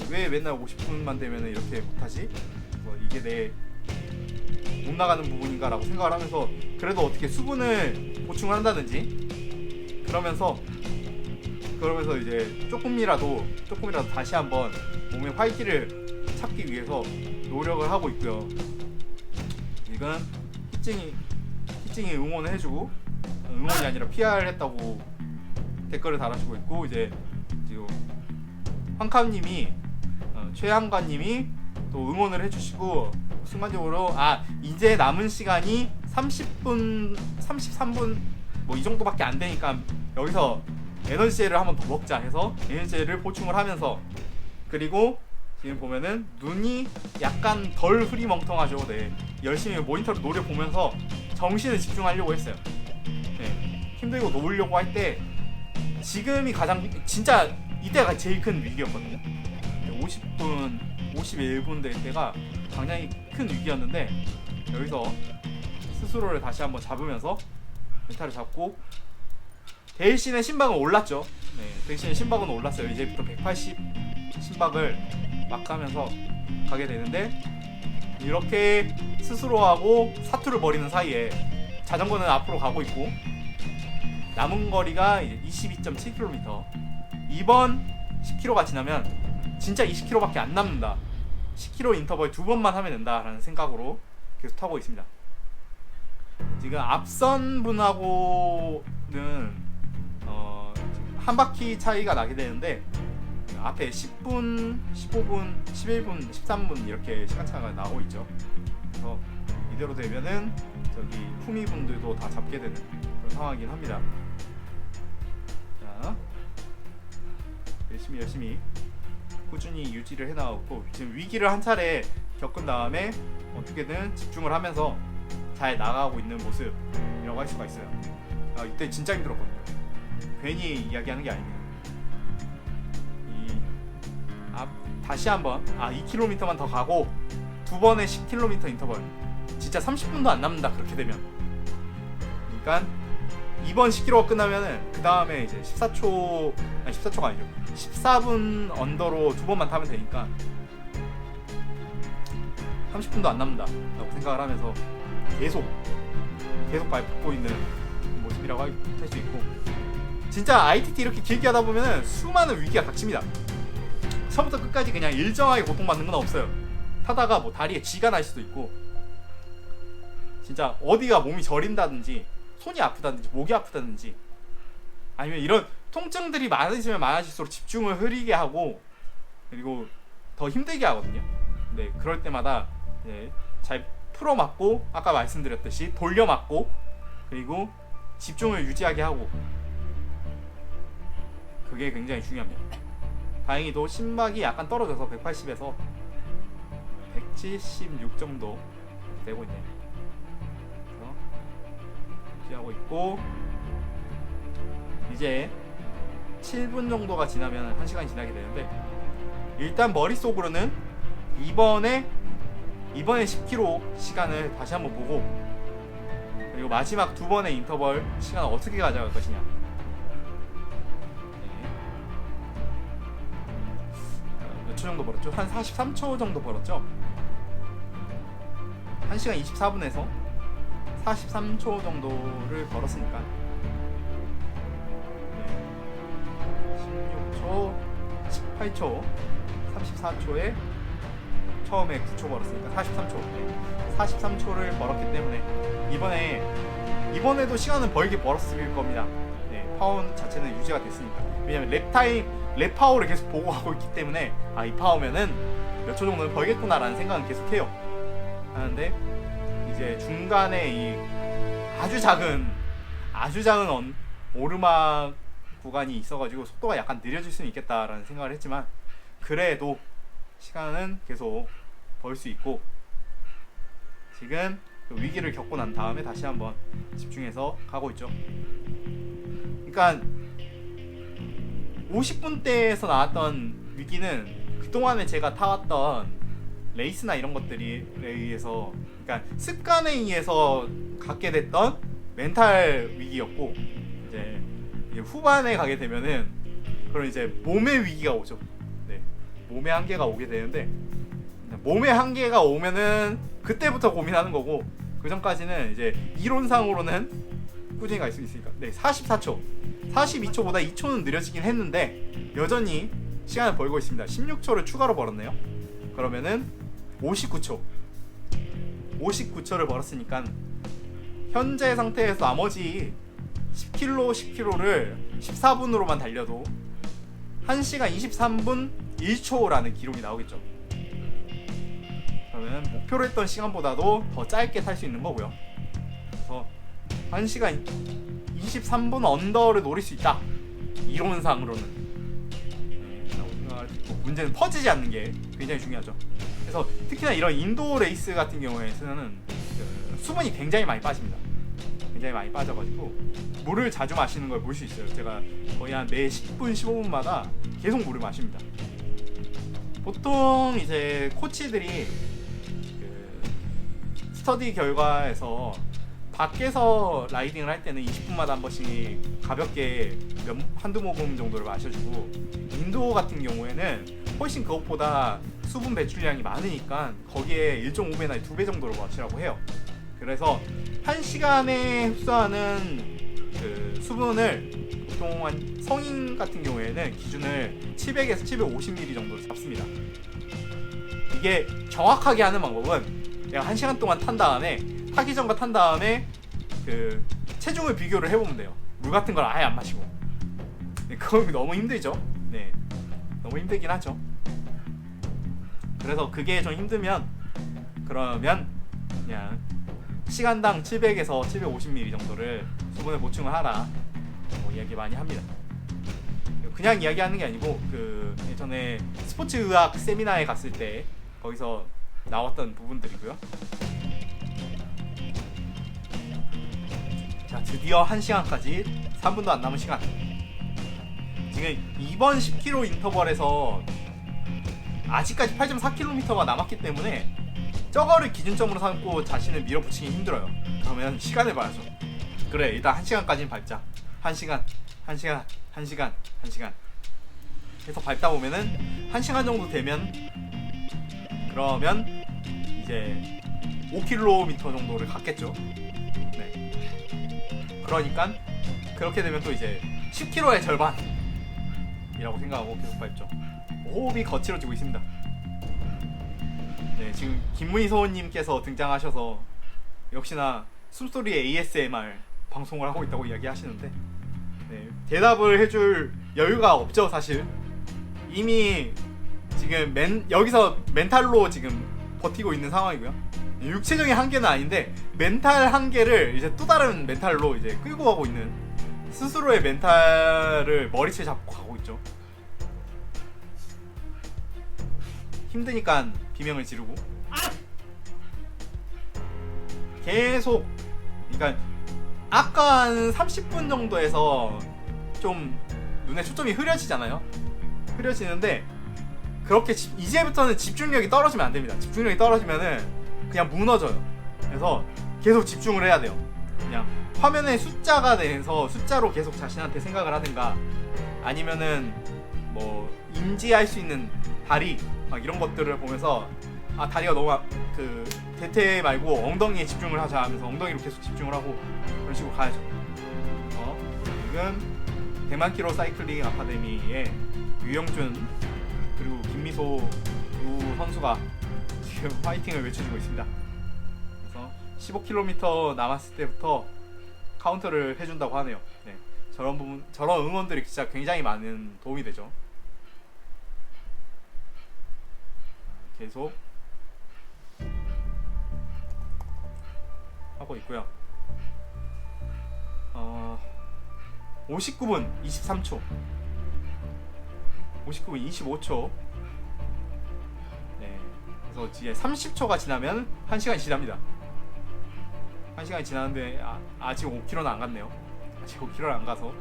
왜 맨날 50분만 되면 이렇게 못하지? 이게 내 못 나가는 부분인가 라고 생각을 하면서, 그래도 어떻게 수분을 보충을 한다든지 그러면서 이제 조금이라도 다시 한번 몸의 활기를 찾기 위해서 노력을 하고 있고요. 지금 희찡이 응원을 해주고, 응원이 아니라 PR을 했다고 댓글을 달아주고 있고, 이제 지금 황캄님이, 최한관님이 또 응원을 해주시고, 순간적으로 이제 남은 시간이 30분, 33분 뭐 이 정도밖에 안 되니까 여기서 에너지젤을 한번 더 먹자 해서 에너지젤을 보충을 하면서, 그리고 지금 보면은 눈이 약간 덜 흐리멍텅하죠. 네. 열심히 모니터를 노려보면서 정신을 집중하려고 했어요. 네. 힘들고 놓으려고 할 때 지금이 진짜 이때가 제일 큰 위기였거든요. 50분, 51분 될 때가 굉장히 큰 위기였는데, 여기서 스스로를 다시 한번 잡으면서 멘탈을 잡고, 대신에 심박은 올랐죠. 네, 대신에 심박은 올랐어요. 이제부터 180 심박을 막 가면서 가게 되는데, 이렇게 스스로하고 사투를 벌이는 사이에 자전거는 앞으로 가고 있고, 남은 거리가 22.7km. 이번 10km가 지나면 진짜 20km밖에 안 남는다. 10km 인터벌 2번만 하면 된다라는 생각으로 계속 타고 있습니다. 지금 앞선 분하고는 한 바퀴 차이가 나게 되는데, 앞에 10분, 15분, 11분, 13분 이렇게 시간차가 나오고 있죠. 그래서 이대로 되면은 저기 후미 분들도 다 잡게 되는 그런 상황이긴 합니다. 자, 열심히 꾸준히 유지를 해나가고, 지금 위기를 한 차례 겪은 다음에 어떻게든 집중을 하면서 잘 나가고 있는 모습이라고 할 수가 있어요. 이때 진짜 힘들었거든요. 괜히 이야기하는 게 아닙니다. 다시 한번 2km만 더 가고 2번의 10km 인터벌, 진짜 30분도 안 남는다 그렇게 되면. 그러니까 이번 10km가 끝나면은 그 다음에 이제 14초가 아니죠, 14분 언더로 2번만 타면 되니까 30분도 안 남는다 라고 생각을 하면서 계속 밟고 있는 모습이라고 할 수 있고, 진짜 ITT 이렇게 길게 하다 보면은 수많은 위기가 닥칩니다. 처음부터 끝까지 그냥 일정하게 고통받는 건 없어요. 타다가 뭐 다리에 쥐가 날 수도 있고, 진짜 어디가 몸이 저린다든지, 손이 아프다든지, 목이 아프다든지, 아니면 이런 통증들이 많으시면 많아질수록 집중을 흐리게 하고 그리고 더 힘들게 하거든요. 네, 그럴 때마다 잘 풀어 맞고 아까 말씀드렸듯이 돌려 맞고 그리고 집중을 유지하게 하고 그게 굉장히 중요합니다. 다행히도 심박이 약간 떨어져서 180에서 176 정도 되고 있네요. 그래서 유지하고 있고 이제 7분 정도가 지나면 1시간이 지나게 되는데 일단 머릿속으로는 이번에 10km 시간을 다시 한번 보고 그리고 마지막 두 번의 인터벌 시간을 어떻게 가져갈 것이냐. 몇 초 정도 벌었죠? 한 43초 정도 벌었죠? 1시간 24분에서 43초 정도를 벌었으니까 16초, 18초, 34초에 처음에 9초 벌었으니까 43초 43초를 벌었기 때문에 이번에도 시간은 벌게 벌었을 겁니다. 파워 자체는 유지가 됐으니까. 왜냐면 랩 파워를 계속 보고 가고 있기 때문에 이 파워면은 몇 초 정도는 벌겠구나 라는 생각은 계속 해요. 하는데 이제 중간에 이 아주 작은 오르막 구간이 있어가지고 속도가 약간 느려질 수는 있겠다라는 생각을 했지만 그래도 시간은 계속 벌 수 있고 지금 그 위기를 겪고 난 다음에 다시 한번 집중해서 가고 있죠. 그러니까 50분대에서 나왔던 위기는 그동안에 제가 타왔던 레이스나 이런 것들에 의해서 그러니까 습관에 의해서 갖게 됐던 멘탈 위기였고 이제 후반에 가게 되면은 그런 이제 몸의 위기가 오죠. 몸의 한계가 오게 되는데 몸의 한계가 오면은 그때부터 고민하는 거고 그 전까지는 이제 이론상으로는 꾸준히 갈 수 있으니까. 44초 42초보다 2초는 느려지긴 했는데 여전히 시간을 벌고 있습니다. 16초를 추가로 벌었네요. 그러면은 59초를 벌었으니까 현재 상태에서 나머지 10km를 14분으로만 달려도 1시간 23분 1초라는 기록이 나오겠죠. 그러면 목표로 했던 시간보다도 더 짧게 탈 수 있는 거고요. 그래서 1시간 23분 언더를 노릴 수 있다. 이론상으로는. 문제는 퍼지지 않는 게 굉장히 중요하죠. 그래서 특히나 이런 인도 레이스 같은 경우에는 수분이 굉장히 많이 빠집니다. 굉장히 많이 빠져가지고 물을 자주 마시는 걸 볼 수 있어요. 제가 거의 한 매 10분 15분마다 계속 물을 마십니다. 보통 이제 코치들이 스터디 결과에서 밖에서 라이딩을 할 때는 20분마다 한 번씩 가볍게 한두 모금 정도를 마셔주고 인도 같은 경우에는 훨씬 그것보다 수분 배출량이 많으니까 거기에 1.5배나 2배 정도로 마시라고 해요. 그래서 1시간에 흡수하는 그 수분을 보통 한 성인 같은 경우에는 기준을 700에서 750ml 정도로 잡습니다. 이게 정확하게 하는 방법은 내가 1시간 동안 탄 다음에 타기 전과 탄 다음에 그 체중을 비교를 해보면 돼요. 물 같은 걸 아예 안 마시고. 그건 너무 힘들죠. 너무 힘들긴 하죠. 그래서 그게 좀 힘들면 그러면 그냥 시간당 700에서 750ml 정도를 수분을 보충을 하라 이야기 많이 합니다. 그냥 이야기하는 게 아니고 그 예전에 스포츠 의학 세미나에 갔을 때 거기서 나왔던 부분들이고요. 자, 드디어 1시간까지 3분도 안 남은 시간. 지금 이번 10km 인터벌에서 아직까지 8.4km가 남았기 때문에 저거를 기준점으로 삼고 자신을 밀어붙이기 힘들어요. 그러면 시간을 봐야죠. 그래, 일단 1시간까지는 밟자. 1시간 해서 밟다 보면은 1시간 정도 되면 그러면 이제 5km 정도를 갔겠죠. 그러니까 그렇게 되면 또 이제 10km의 절반이라고 생각하고 계속 밟죠. 호흡이 거칠어지고 있습니다. 지금 김문희 소원님께서 등장하셔서 역시나 숨소리 ASMR 방송을 하고 있다고 이야기하시는데 네, 대답을 해줄 여유가 없죠 사실. 이미 지금 여기서 멘탈로 지금 버티고 있는 상황이고요. 육체적인 한계는 아닌데 멘탈 한계를 이제 또 다른 멘탈로 이제 끌고 가고 있는, 스스로의 멘탈을 머리채 잡고 가고 있죠. 힘드니까 비명을 지르고 계속, 그러니까 아까 한 30분 정도에서 좀 눈에 초점이 흐려지잖아요. 흐려지는데 그렇게 이제부터는 집중력이 떨어지면 안 됩니다. 집중력이 떨어지면은 그냥 무너져요. 그래서 계속 집중을 해야 돼요. 그냥 화면에 숫자가 돼서 숫자로 계속 자신한테 생각을 하든가, 아니면은 뭐 인지할 수 있는 다리 막 이런 것들을 보면서 아 다리가 너무 그 대퇴 말고 엉덩이에 집중을 하자 하면서 엉덩이로 계속 집중을 하고 그런 식으로 가야죠. 지금 대만키로 사이클링 아카데미의 유영준 그리고 김미소 두 선수가 지금 파이팅을 외쳐주고 있습니다. 그래서 15km 남았을 때부터 카운터를 해준다고 하네요. 네, 저런 부분, 저런 응원들이 진짜 굉장히 많은 도움이 되죠. 계속 하고 있고요. 59분 23초, 59분 25초. 네, 그래서 이제 30초가 지나면 1시간이 지납니다. 1시간이 지나는데 아직 5km는 안 갔네요. 아직 5km를 안 가서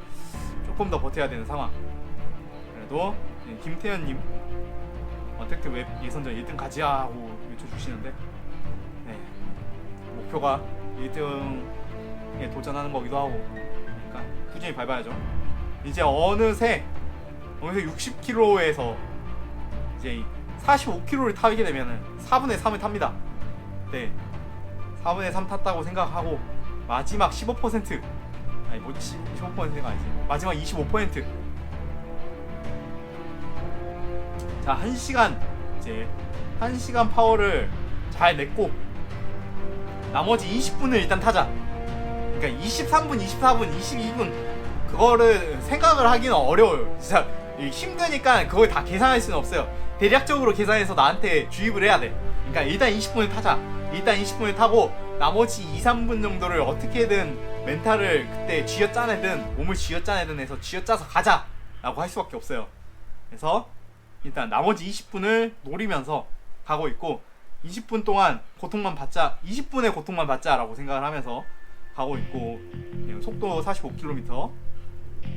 조금 더 버텨야 되는 상황. 그래도 김태현님 언택트 웹 예선전 1등 가자 하고 외쳐주시는데, 네, 목표가 1등에 도전하는 거기도 하고, 그러니까 꾸준히 밟아야죠. 이제 어느새 60km에서 이제 45km를 타게 되면은 4분의 3을 탑니다. 네, 4분의 3 탔다고 생각하고 마지막 15%, 아니 뭐 15%가 아니지, 마지막 25%. 자, 1시간, 이제 1시간 파워를 잘 냈고 나머지 20분을 일단 타자. 그러니까 23분, 24분, 22분 그거를 생각을 하기는 어려워요. 진짜 힘드니까 그걸 다 계산할 수는 없어요. 대략적으로 계산해서 나한테 주입을 해야 돼. 그러니까 일단 20분을 타자. 일단 20분을 타고 나머지 2, 3분 정도를 어떻게든 멘탈을 그때 쥐어짜내든 몸을 쥐어짜내든 해서 쥐어짜서 가자 라고 할 수밖에 없어요. 그래서 일단 나머지 20분을 노리면서 가고 있고, 20분 동안 고통만 받자, 20분의 고통만 받자 라고 생각을 하면서 가고 있고, 속도 45km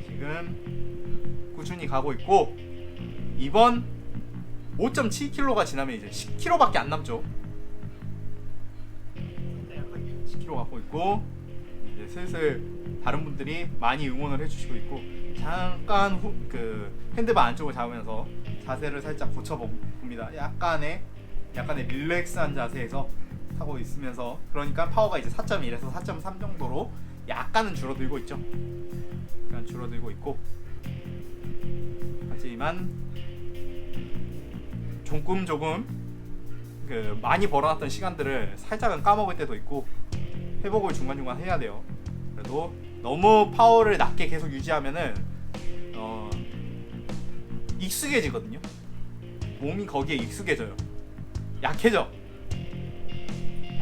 지금 꾸준히 가고 있고, 이번 5.7km가 지나면 이제 10km밖에 안 남죠. 10km 가고 있고, 이제 슬슬 다른 분들이 많이 응원을 해주시고 있고, 잠깐 그 핸드바 안쪽을 잡으면서 자세를 살짝 고쳐봅니다. 약간의 릴렉스한 자세에서 타고 있으면서, 그러니까 파워가 이제 4.1에서 4.3 정도로 약간은 줄어들고 있죠. 약간 줄어들고 있고, 하지만 조금 그 많이 벌어놨던 시간들을 살짝은 까먹을 때도 있고 회복을 중간중간 해야 돼요. 그래도 너무 파워를 낮게 계속 유지하면은 익숙해지거든요. 몸이 거기에 익숙해져요.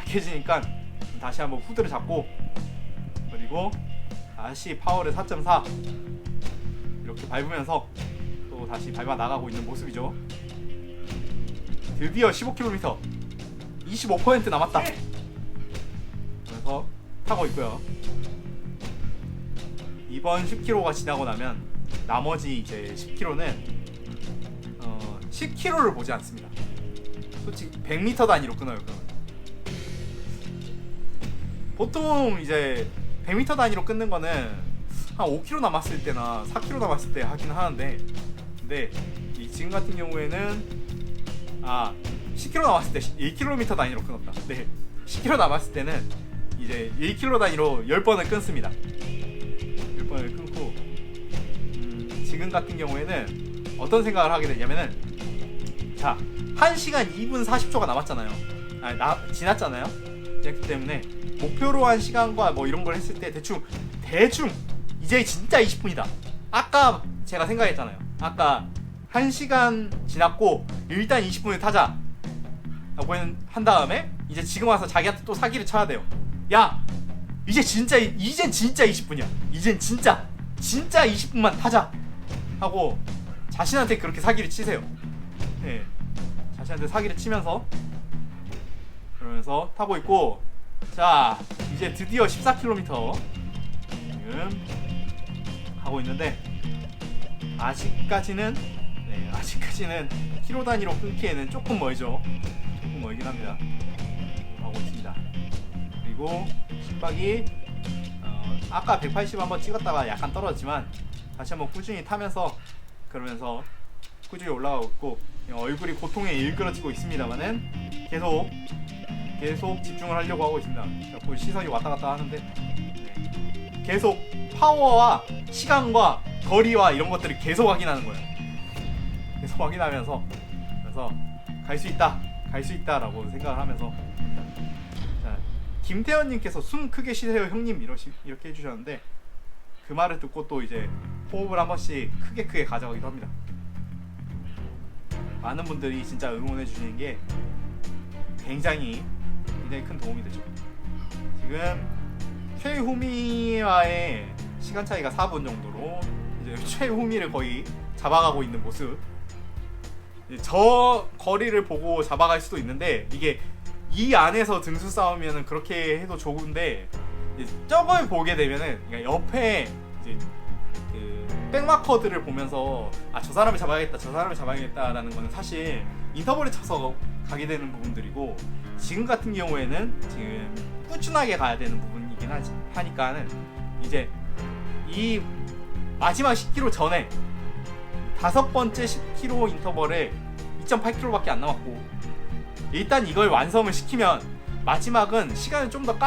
약해지니까 다시 한번 후드를 잡고, 그리고 다시 파워를 4.4 이렇게 밟으면서 또 다시 밟아 나가고 있는 모습이죠. 드디어 15km 25% 남았다. 그래서 타고 있고요. 이번 10km가 지나고 나면 나머지 이제 10km는 10km를 보지 않습니다. 솔직히 100m 단위로 끊어요. 그러면 보통 이제 100m 단위로 끊는 거는 한 5km 남았을 때나 4km 남았을 때 하긴 하는데, 근데 지금 같은 경우에는 10km 남았을 때 1km 단위로 끊었다. 네, 10km 남았을 때는 이제 1km 단위로 10번을 끊습니다. 10번을 끊고, 지금 같은 경우에는 어떤 생각을 하게 되냐면은, 자, 1시간 2분 40초가 남았잖아요. 지났잖아요. 그렇기 때문에 목표로 한 시간과 뭐 이런 걸 했을 때 대충 이제 진짜 20분이다. 아까 제가 생각했잖아요. 아까 1시간 지났고 일단 20분을 타자 라고 한 다음에 이제 지금 와서 자기한테 또 사기를 쳐야 돼요. 야 이젠 진짜 20분이야. 이젠 진짜 20분만 타자 하고 자신한테 그렇게 사기를 치세요. 네, 자신한테 사기를 치면서 그러면서 타고 있고, 자 이제 드디어 14km 지금 가고 있는데 아직까지는 키로 단위로 끊기에는 조금 멀죠. 조금 멀긴 합니다. 가고 있습니다. 그리고 심박이 아까 180 한번 찍었다가 약간 떨어졌지만 다시 한번 꾸준히 타면서 그러면서 꾸준히 올라가고 있고, 얼굴이 고통에 일그러지고 있습니다만은 계속 집중을 하려고 하고 있습니다. 자꾸 시선이 왔다 갔다 하는데 계속 파워와 시간과 거리와 이런 것들을 계속 확인하는 거예요. 계속 확인하면서 그래서 갈 수 있다라고 생각을 하면서, 자, 김태현님께서 숨 크게 쉬세요 형님 이렇게 해주셨는데 그 말을 듣고 또 이제 호흡을 한 번씩 크게 가져가기도 합니다. 많은 분들이 진짜 응원해 주시는 게 굉장히 큰 도움이 되죠. 지금 최후미와의 시간 차이가 4분 정도로 이제 최후미를 거의 잡아가고 있는 모습. 저 거리를 보고 잡아갈 수도 있는데 이게 이 안에서 등수 싸우면은 그렇게 해도 좋은데 저걸 보게 되면은 그러니까 옆에 이제 그 백마커들을 보면서 저 사람을 잡아야겠다라는 거는 사실 인터벌에 쳐서 가게 되는 부분들이고, 지금 같은 경우에는 지금 꾸준하게 가야 되는 부분이긴 하니까는 이제 이 마지막 10km 전에 5번째 10km 인터벌에 2.8km밖에 안 남았고, 일단 이걸 완성을 시키면 마지막은 시간을 좀 더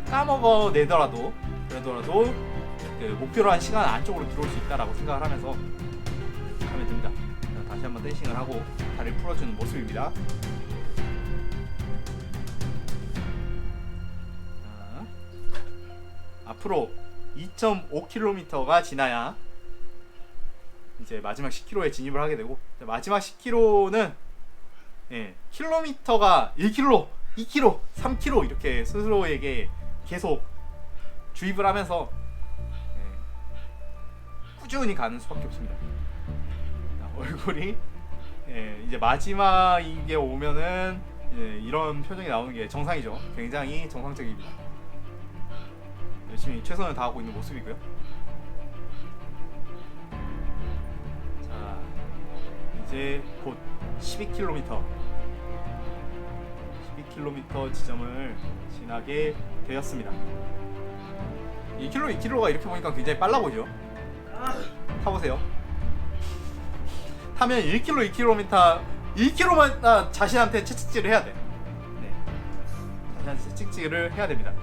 까먹어내더라도 그러더라도 그 목표로 한 시간 안쪽으로 들어올 수 있다라고 생각을 하면서 하면 됩니다. 자, 다시 한번 댄싱을 하고 다리를 풀어주는 모습입니다. 자, 앞으로 2.5km가 지나야 이제 마지막 10km에 진입을 하게 되고, 마지막 10km는 킬로미터가 1km, 2km, 3km 이렇게 스스로에게 계속 주입을 하면서 꾸준히 가는 수밖에 없습니다. 얼굴이 이제 마지막에 오면은 이런 표정이 나오는 게 정상이죠. 굉장히 정상적입니다. 열심히 최선을 다하고 있는 모습이고요. 자, 이제 곧 12km 지점을 지나게 되었습니다. 1km, 2km가 이렇게 보니까 굉장히 빨라 보이죠? 타보세요. 타면 1km, 1km만 자신한테 채찍질을 해야 돼. 네, 자신한테 채찍질을 해야 됩니다.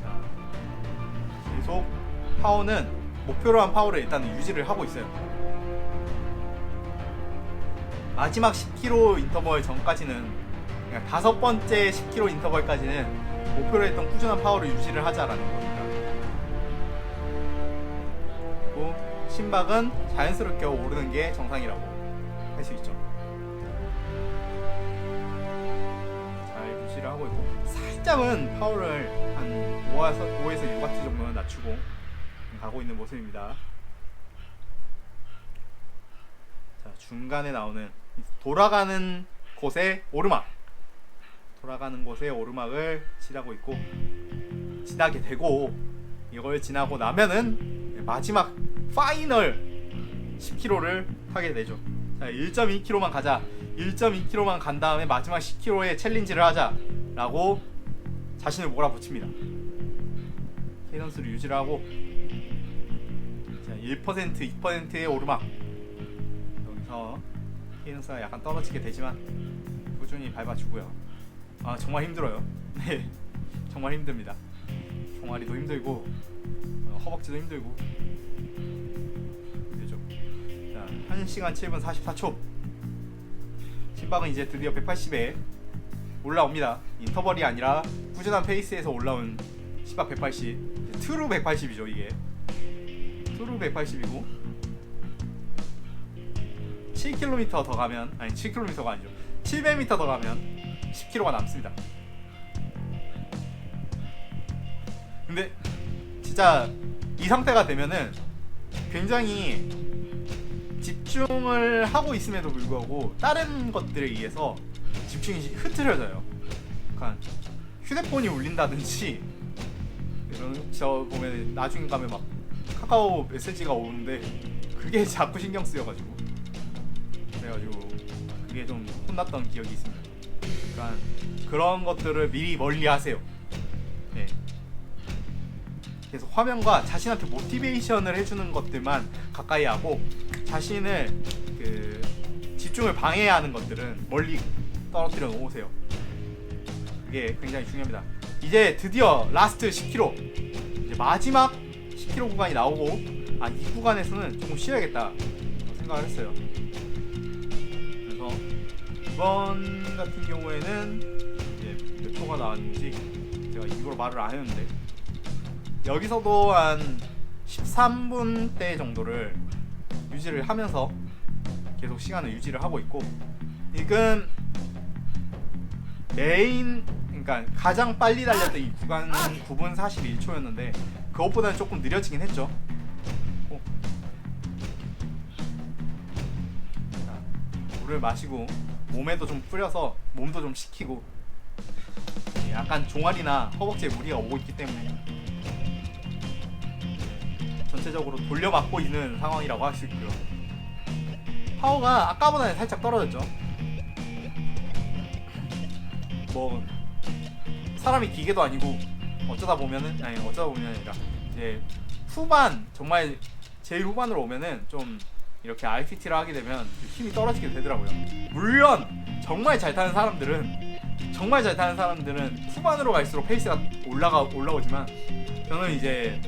자, 계속 파워는 목표로 한 파워를 일단 유지를 하고 있어요. 마지막 10km 인터벌 전까지는, 그러니까 5번째 10km 인터벌까지는 목표로 했던 꾸준한 파워를 유지를 하자라는 겁니다. 그리고 심박은 자연스럽게 오르는 게 정상이라고 할 수 있죠. 잘 유지를 하고 있고, 살짝은 파워를 한 5에서 6W 정도는 낮추고 가고 있는 모습입니다. 자, 중간에 나오는 돌아가는 곳의 오르막을 지나고 있고, 지나게 되고, 이걸 지나고 나면은 마지막 파이널 10km를 타게 되죠. 자, 1.2km만 가자. 1.2km만 간 다음에 마지막 10km에 챌린지를 하자 라고 자신을 몰아붙입니다. 케이던스를 유지를 하고, 자, 1%, 2%의 오르막, 여기서 케이던스가 약간 떨어지게 되지만 꾸준히 밟아주고요. 정말 힘들어요. 네, 정말 힘듭니다. 종아리도 힘들고 허벅지도 힘들고 그죠. 자, 1시간 7분 44초. 심박은 이제 드디어 180에 올라옵니다. 인터벌이 아니라 꾸준한 페이스에서 올라온 시박 180, 트루 180이죠 이게. 트루 180이고 7km 더 가면, 아니 7km가 아니죠, 700m 더 가면 10km가 남습니다. 근데 진짜 이 상태가 되면은 굉장히 집중을 하고 있음에도 불구하고 다른 것들에 의해서 집중이 흐트러져요. 약간 휴대폰이 울린다든지 이런, 저 보면 나중에 가면 막 카카오 메시지가 오는데 그게 자꾸 신경 쓰여가지고, 그래가지고 그게 좀 혼났던 기억이 있습니다. 그러니까 그런 것들을 미리 멀리하세요. 네. 그래서 화면과 자신한테 모티베이션을 해주는 것들만 가까이 하고, 자신을 그 집중을 방해하는 것들은 멀리 떨어뜨려 놓으세요. 그게 굉장히 중요합니다. 이제 드디어 라스트 10km, 이제 마지막 10km 구간이 나오고, 이 구간에서는 조금 쉬어야겠다 생각을 했어요. 그래서 이번 같은 경우에는 이제 몇 초가 나왔는지 제가 일부러 말을 안 했는데, 여기서도 한 13분대 정도를 유지를 하면서 계속 시간을 유지를 하고 있고, 지금 메인, 그러니까 가장 빨리 달렸던 이 구간은 9분 41초였는데 그것보다는 조금 느려지긴 했죠. 자, 물을 마시고 몸에도 좀 뿌려서 몸도 좀 식히고, 약간 종아리나 허벅지에 무리가 오고 있기 때문에 전체적으로 돌려막고 있는 상황이라고 할 수 있고요. 파워가 아까보다는 살짝 떨어졌죠. 뭐 사람이 기계도 아니고 어쩌다 보면은, 아니 어쩌다 보면이 아니라 이제 후반, 정말 제일 후반으로 오면은 좀 이렇게 RPT를 하게 되면 힘이 떨어지게 되더라고요. 물론 정말 잘 타는 사람들은 후반으로 갈수록 페이스가 올라오지만, 저는 이제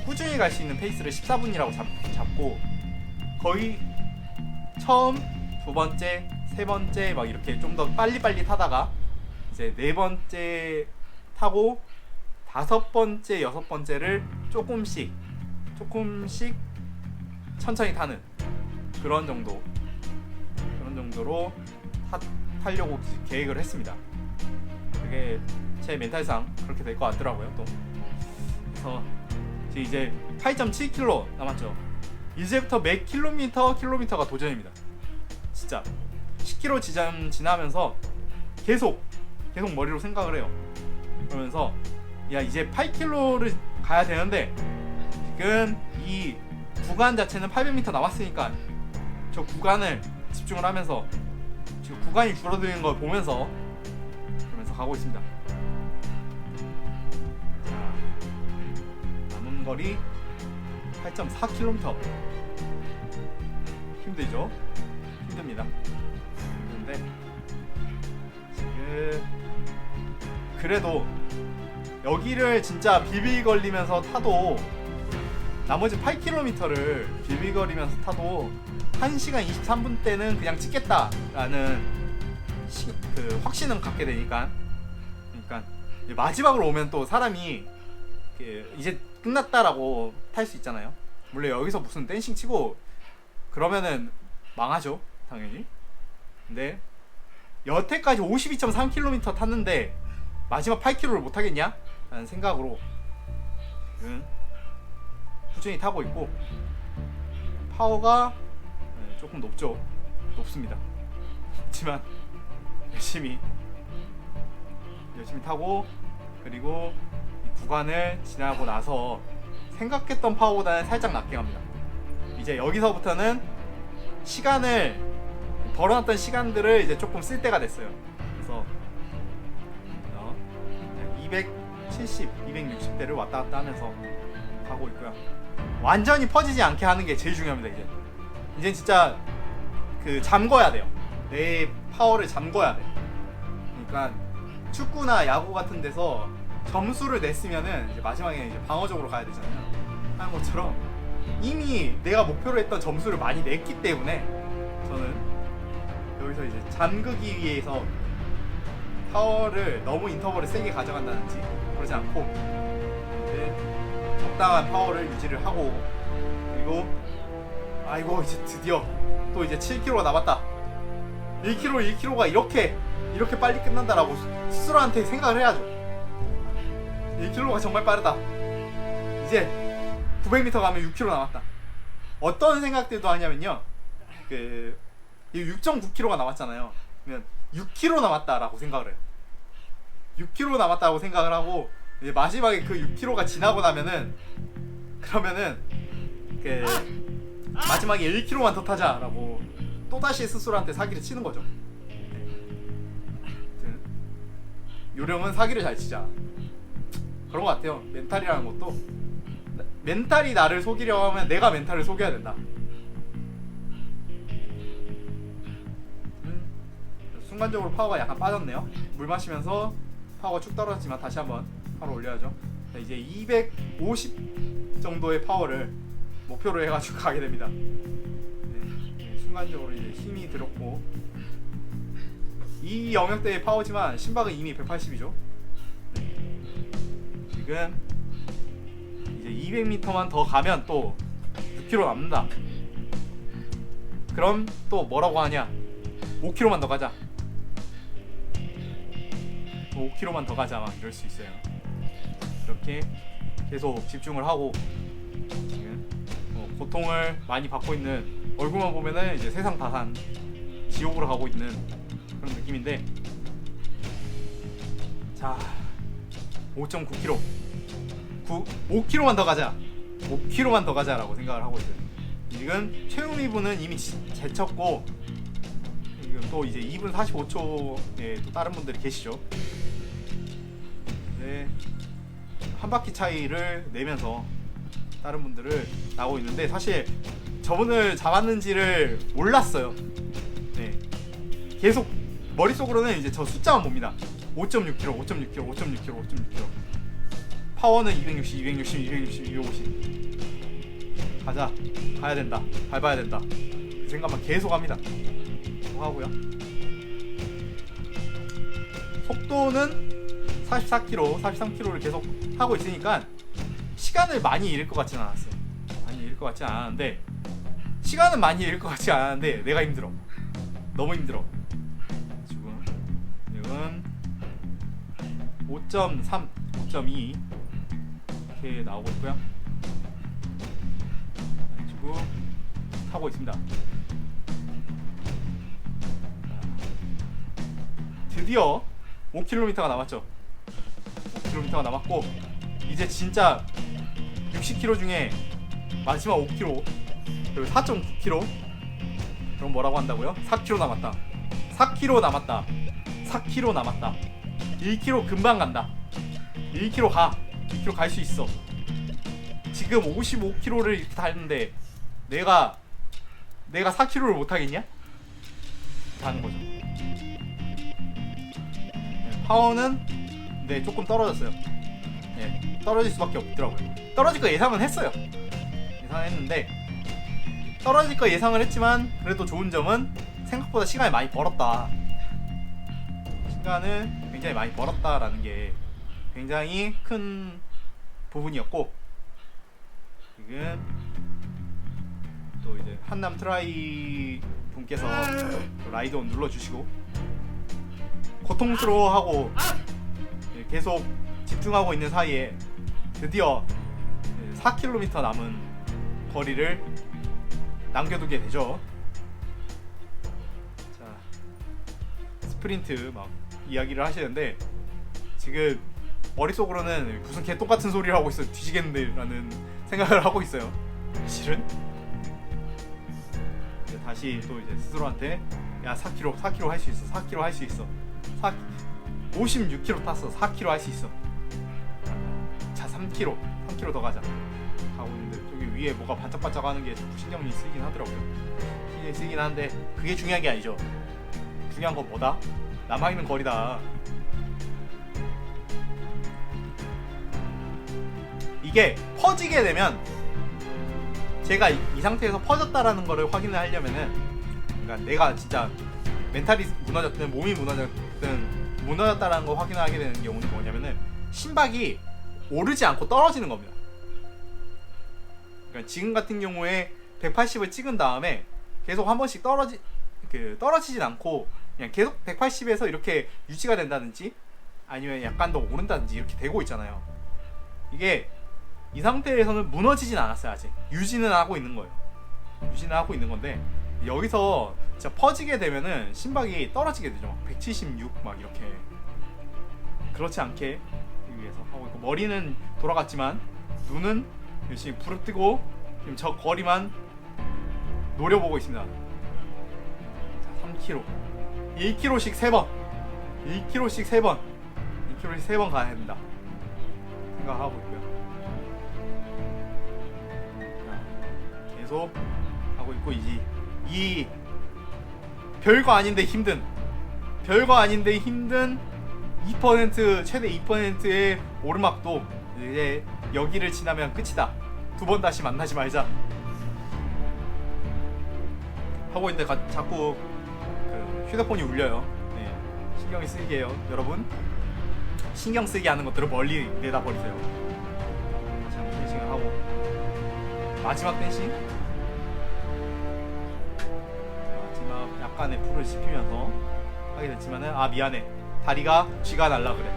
꾸준히 갈 수 있는 페이스를 14분이라고 잡고, 거의 처음, 두 번째, 세 번째 막 이렇게 좀 더 빨리빨리 타다가 이제 네 번째 타고 다섯 번째, 여섯 번째를 조금씩 천천히 타는 그런 정도로 타려고 계획을 했습니다. 그게 제 멘탈상 그렇게 될 것 같더라고요. 또 그래서 이제 8.7km 남았죠. 이제부터 매 킬로미터가 도전입니다. 진짜 10km 지점 지나면서 계속 머리로 생각을 해요. 그러면서 야, 이제 8km를 가야 되는데 지금 이 구간 자체는 800m 남았으니까 저 구간을 집중을 하면서 지금 구간이 줄어드는 걸 보면서 그러면서 가고 있습니다. 자, 남은 거리 8.4km. 힘들죠? 힘듭니다. 힘든데 지금 그래도 여기를 진짜 비비걸리면서 타도, 나머지 8km를 비비거리면서 타도 1시간 23분 때는 그냥 찍겠다라는 그 확신은 갖게 되니까. 그러니까 마지막으로 오면 또 사람이 이제 끝났다라고 탈 수 있잖아요. 물론 여기서 무슨 댄싱 치고 그러면은 망하죠, 당연히. 근데 여태까지 52.3km 탔는데 마지막 8km를 못 하겠냐? 라는 생각으로 꾸준히 타고 있고, 파워가 조금 높습니다. 하지만 열심히 타고, 그리고 이 구간을 지나고 나서 생각했던 파워보다는 살짝 낮게 갑니다. 이제 여기서부터는 벌어놨던 시간들을 이제 조금 쓸 때가 됐어요. 그래서 270, 260대를 왔다 갔다 하면서 가고 있고요. 완전히 퍼지지 않게 하는 게 제일 중요합니다. 이제 진짜 잠궈야 돼요. 내 파워를 잠궈야 돼. 그러니까 축구나 야구 같은 데서 점수를 냈으면은 이제 마지막에 이제 방어적으로 가야 되잖아요. 하는 것처럼 이미 내가 목표로 했던 점수를 많이 냈기 때문에 저는 여기서 이제 잠그기 위해서 파워를 너무 인터벌을 세게 가져간다든지 그러지 않고 이제 적당한 파워를 유지를 하고, 그리고 아이고 이제 드디어 또 이제 7km가 남았다. 1km가 이렇게 빨리 끝난다라고 스스로한테 생각을 해야죠. 1km가 정말 빠르다. 이제 900m 가면 6km 남았다. 어떤 생각들도 하냐면요, 그 6.9km가 남았잖아요. 그러면 6km 남았다라고 생각을 해요. 6km 남았다고 생각을 하고, 이제 마지막에 그 6km가 지나고 나면은, 그러면은 그 마지막에 1km만 더 타자라고 또다시 스스로한테 사기를 치는 거죠. 요령은 사기를 잘 치자, 그런 것 같아요. 멘탈이라는 것도, 멘탈이 나를 속이려고 하면 내가 멘탈을 속여야 된다. 순간적으로 파워가 약간 빠졌네요. 물 마시면서 파워가 쭉 떨어졌지만 다시 한번 파워를 올려야죠. 자, 이제 250 정도의 파워를 목표로 해가지고 가게 됩니다. 네, 순간적으로 이제 힘이 들었고, 이 영역대의 파워지만 심박은 이미 180이죠. 네. 지금 이제 200m만 더 가면 또 6km 남는다. 그럼 또 뭐라고 하냐? 5km만 더 가자. 5km만 더 가자, 막 이럴 수 있어요. 이렇게 계속 집중을 하고, 지금 고통을 많이 받고 있는 얼굴만 보면은 이제 세상 다산 지옥으로 가고 있는 그런 느낌인데, 자 5.9km 5km만 더 가자, 5km만 더 가자라고 생각을 하고 있어요. 지금 최우미 분은 이미 제쳤고, 지금 또 이제 2분 45초에 또 다른 분들이 계시죠. 네, 한 바퀴 차이를 내면서 다른 분들을 나오고 있는데, 사실 저분을 잡았는지를 몰랐어요. 네, 계속 머릿속으로는 이제 저 숫자만 봅니다. 5.6km, 5.6km, 5.6km, 5.6km. 파워는 260, 260, 260, 250. 가자, 가야 된다, 밟아야 된다, 그 생각만 계속 합니다. 하고요. 속도는 44km, 43km를 계속 하고 있으니까 시간을 많이 잃을 것 같지는 않았어요. 많이 잃을 것 같지 않았는데, 시간은 많이 잃을 것 같지 않았는데 내가 힘들어. 너무 힘들어. 지금 5.3, 5.2 이렇게 나오고 있고요. 그리고 타고 있습니다. 드디어 5km가 남았죠. 5km가 남았고, 이제 진짜 60km 중에 마지막 5km, 그리고 4.9km, 그럼 뭐라고 한다고요? 4km 남았다, 4km 남았다, 4km 남았다, 1km 금방 간다, 1km 가, 1km 갈 수 있어. 지금 55km를 이렇게 달는데 내가 4km를 못 하겠냐? 하는 거죠. 파워는 네, 조금 떨어졌어요. 네, 떨어질 수밖에 없더라고요. 떨어질 거 예상은 했어요. 예상했는데, 떨어질 거 예상을 했지만 그래도 좋은 점은 생각보다 시간을 많이 벌었다. 시간을 굉장히 많이 벌었다라는 게 굉장히 큰 부분이었고, 지금 또 이제 한남 트라이 분께서 라이드 온 눌러주시고 고통스러워하고 계속 집중하고 있는 사이에 드디어 4km 남은 거리를 남겨두게 되죠. 자, 스프린트 막 이야기를 하시는데, 지금 머릿속으로는 무슨 개똥같은 소리를 하고 있어, 뒤지겠는데 라는 생각을 하고 있어요. 실은 이제 다시 또 이제 스스로한테, 야 4km 할 수 있어, 4km 할 수 있어, 56km 탔어, 4km 할 수 있어. 자 3km 더 가자 하고 있는데, 저기 위에 뭐가 반짝반짝 하는 게 자꾸 신경이 쓰이긴 하더라고요. 신경이 쓰이긴 하는데 그게 중요한 게 아니죠. 중요한 건 뭐다? 남아있는 거리다. 이게 퍼지게 되면, 제가 이 상태에서 퍼졌다라는 거를 확인을 하려면은, 그러니까 내가 진짜 멘탈이 무너졌든 몸이 무너졌든 무너졌다라는 거 확인하게 되는 경우는 뭐냐면은 심박이 오르지 않고 떨어지는 겁니다. 그러니까 지금 같은 경우에 180을 찍은 다음에 계속 한 번씩 떨어지진 않고 그냥 계속 180에서 이렇게 유지가 된다든지 아니면 약간 더 오른다든지 이렇게 되고 있잖아요. 이게 이 상태에서는 무너지진 않았어요. 아직 유지는 하고 있는 거예요. 유지는 하고 있는 건데 여기서 진짜 퍼지게 되면은 심박이 떨어지게 되죠. 막 176 막 이렇게. 그렇지 않게 하기 위해서 하고 있고, 머리는 돌아갔지만 눈은 열심히 부릅뜨고 지금 저 거리만 노려보고 있습니다. 자, 3km 1km씩 3번 1km씩 3번 2km씩 3번 가야 된다 생각하고 있고요. 자, 계속 하고 있고, 이 별거 아닌데 힘든 2% 최대 2%의 오르막도 이제 여기를 지나면 끝이다. 두 번 다시 만나지 말자 하고 있는데 자꾸 그 휴대폰이 울려요. 네, 신경이 쓰이게 해요. 여러분 신경 쓰이게 하는 것들을 멀리 내다 버리세요. 자, 댄싱을 하고 마지막 댄싱, 마지막 약간의 풀을 씹히면서 하게 됐지만은, 아 미안해, 다리가 쥐가 날라 그래.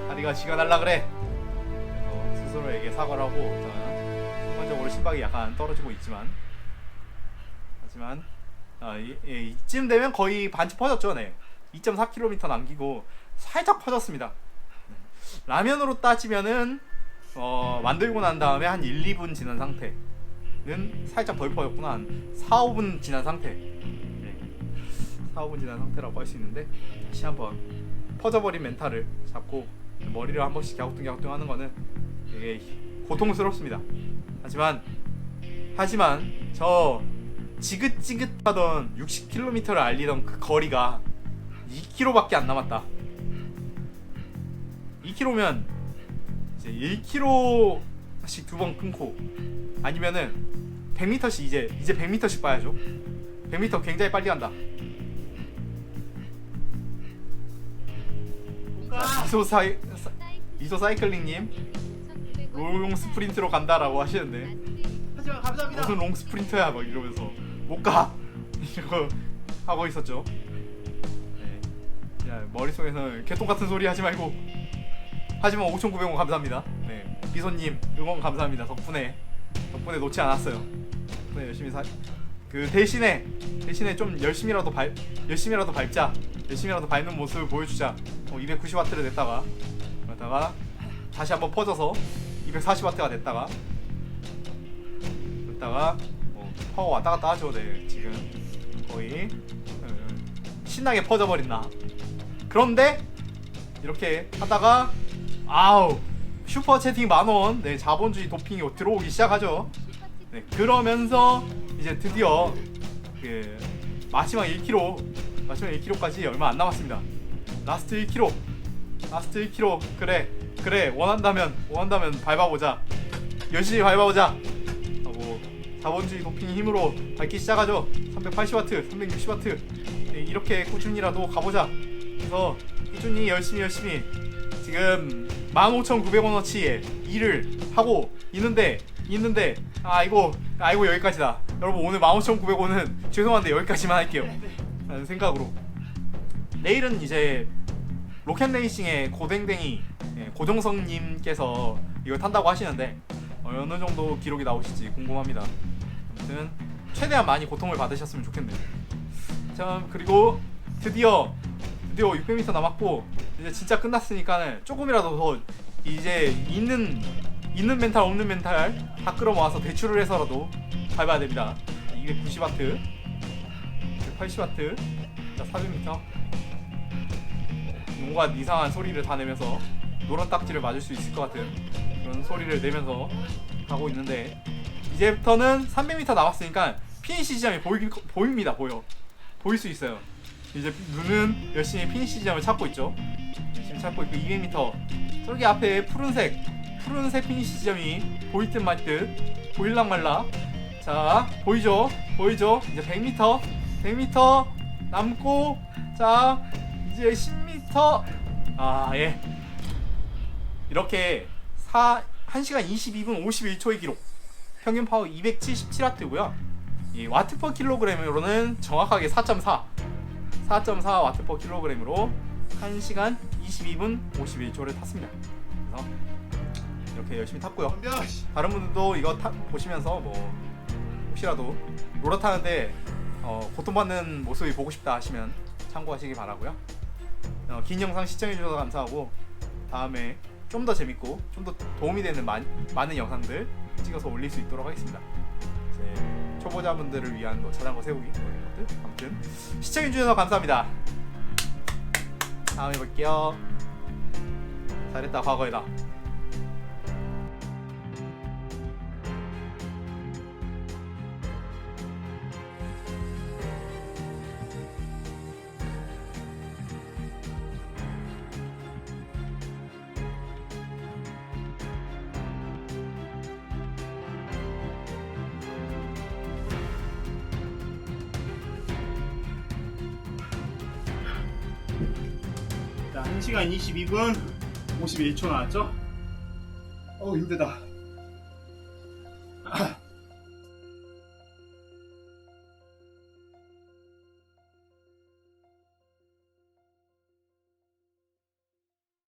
다리가 쥐가 날라 그래. 그래서 스스로에게 사과를 하고, 저는 순간적으로 심박이 약간 떨어지고 있지만 이쯤 되면 거의 반쯤 퍼졌죠. 네, 2.4km 남기고 살짝 퍼졌습니다. 라면으로 따지면은 만들고 난 다음에 한 1, 2분 지난 상태는 살짝 덜 퍼졌구나. 한 4, 5분 지난 상태. 네, 4, 5분 지난 상태라고 할 수 있는데, 다시 한번 퍼져버린 멘탈을 잡고 머리를 한 번씩 갸우뚱갸우뚱 하는 거는 되게 고통스럽습니다. 하지만 저 지긋지긋하던 60km를 알리던 그 거리가 2km밖에 안 남았다. 2km면 이제 1km씩 두 번 끊고, 아니면은 100m씩 이제 100m씩 봐야죠. 100m 굉장히 빨리 간다. 이소 사이클링님 롱 스프린트로 간다라고 하시는데, 하지만 감사합니다. 무슨 롱 스프린트야 막 이러면서 못 가 이러고 하고 있었죠. 네. 야, 머릿속에서는 개똥 같은 소리 하지 말고. 하지만 5,900원 감사합니다. 네, 비소님 응원 감사합니다. 덕분에 놓지 않았어요. 덕분에 열심히 그 대신에 좀 열심히라도 밟자. 열심히라도 밟는 모습을 보여주자. 290W를 냈다가 그러다가 다시 한번 퍼져서 240W가 됐다가 파워 왔다 갔다 하죠. 네, 지금 거의 신나게 퍼져버린다. 그런데 이렇게 하다가 슈퍼 채팅 10,000원, 네, 자본주의 도핑이 들어오기 시작하죠. 네, 그러면서 이제 드디어 그 마지막 1km까지 얼마 안 남았습니다. 라스트 1km 그래 원한다면 밟아보자. 열심히 밟아보자 하고 자본주의 도핑 힘으로 밟기 시작하죠. 380W 360W. 네, 이렇게 꾸준히라도 가보자. 그래서 꾸준히 열심히 지금 15,900원어치의 일을 하고 있는데 이거 여기까지다. 여러분 오늘 15,900원은 죄송한데 여기까지만 할게요 라는 생각으로, 내일은 이제 로켓레이싱의 고댕댕이 고정성님께서 이걸 탄다고 하시는데 어느 정도 기록이 나오실지 궁금합니다. 아무튼 최대한 많이 고통을 받으셨으면 좋겠네요. 자, 그리고 드디어 600m 남았고 이제 진짜 끝났으니까는 조금이라도 더 이제 있는 멘탈 없는 멘탈 다 끌어모아서 대출을 해서라도 밟아야 됩니다. 290W 180W 자, 400m 뭔가 이상한 소리를 다 내면서 노란 딱지를 맞을 수 있을 것 같은 그런 소리를 내면서 가고 있는데, 이제부터는 300m 남았으니까 피니시 지점이 보입니다. 보일 수 있어요. 이제 눈은 열심히 피니시 지점을 찾고 있죠. 열심히 찾고 있고, 200m 저기 앞에 푸른색 피니시 지점이 보일 듯 말 듯, 보일랑 말라. 자, 보이죠? 이제 100m 남고, 자 이제 10m. 아, 예. 이렇게 1시간 22분 51초의 기록. 평균 파워 277W고요. 이 와트 퍼 킬로그램으로는 정확하게 4.4 와트 퍼 킬로그램으로 1시간 22분 51초를 탔습니다. 그래서 이렇게 열심히 탔고요. 덤벼. 다른 분들도 이거 보시면서 뭐 혹시라도 롤러 타는데 고통받는 모습이 보고 싶다 하시면 참고하시기 바라고요. 긴 영상 시청해주셔서 감사하고 다음에 좀 더 재밌고 좀 더 도움이 되는 많은 영상들 찍어서 올릴 수 있도록 하겠습니다. 이제 초보자분들을 위한 뭐 자전거 세우기 뭐 이런 것들 아무튼 시청해주셔서 감사합니다. 다음에 볼게요. 잘했다 과거에다. 자, 1시간 22분 51초 나왔죠? 힘들다.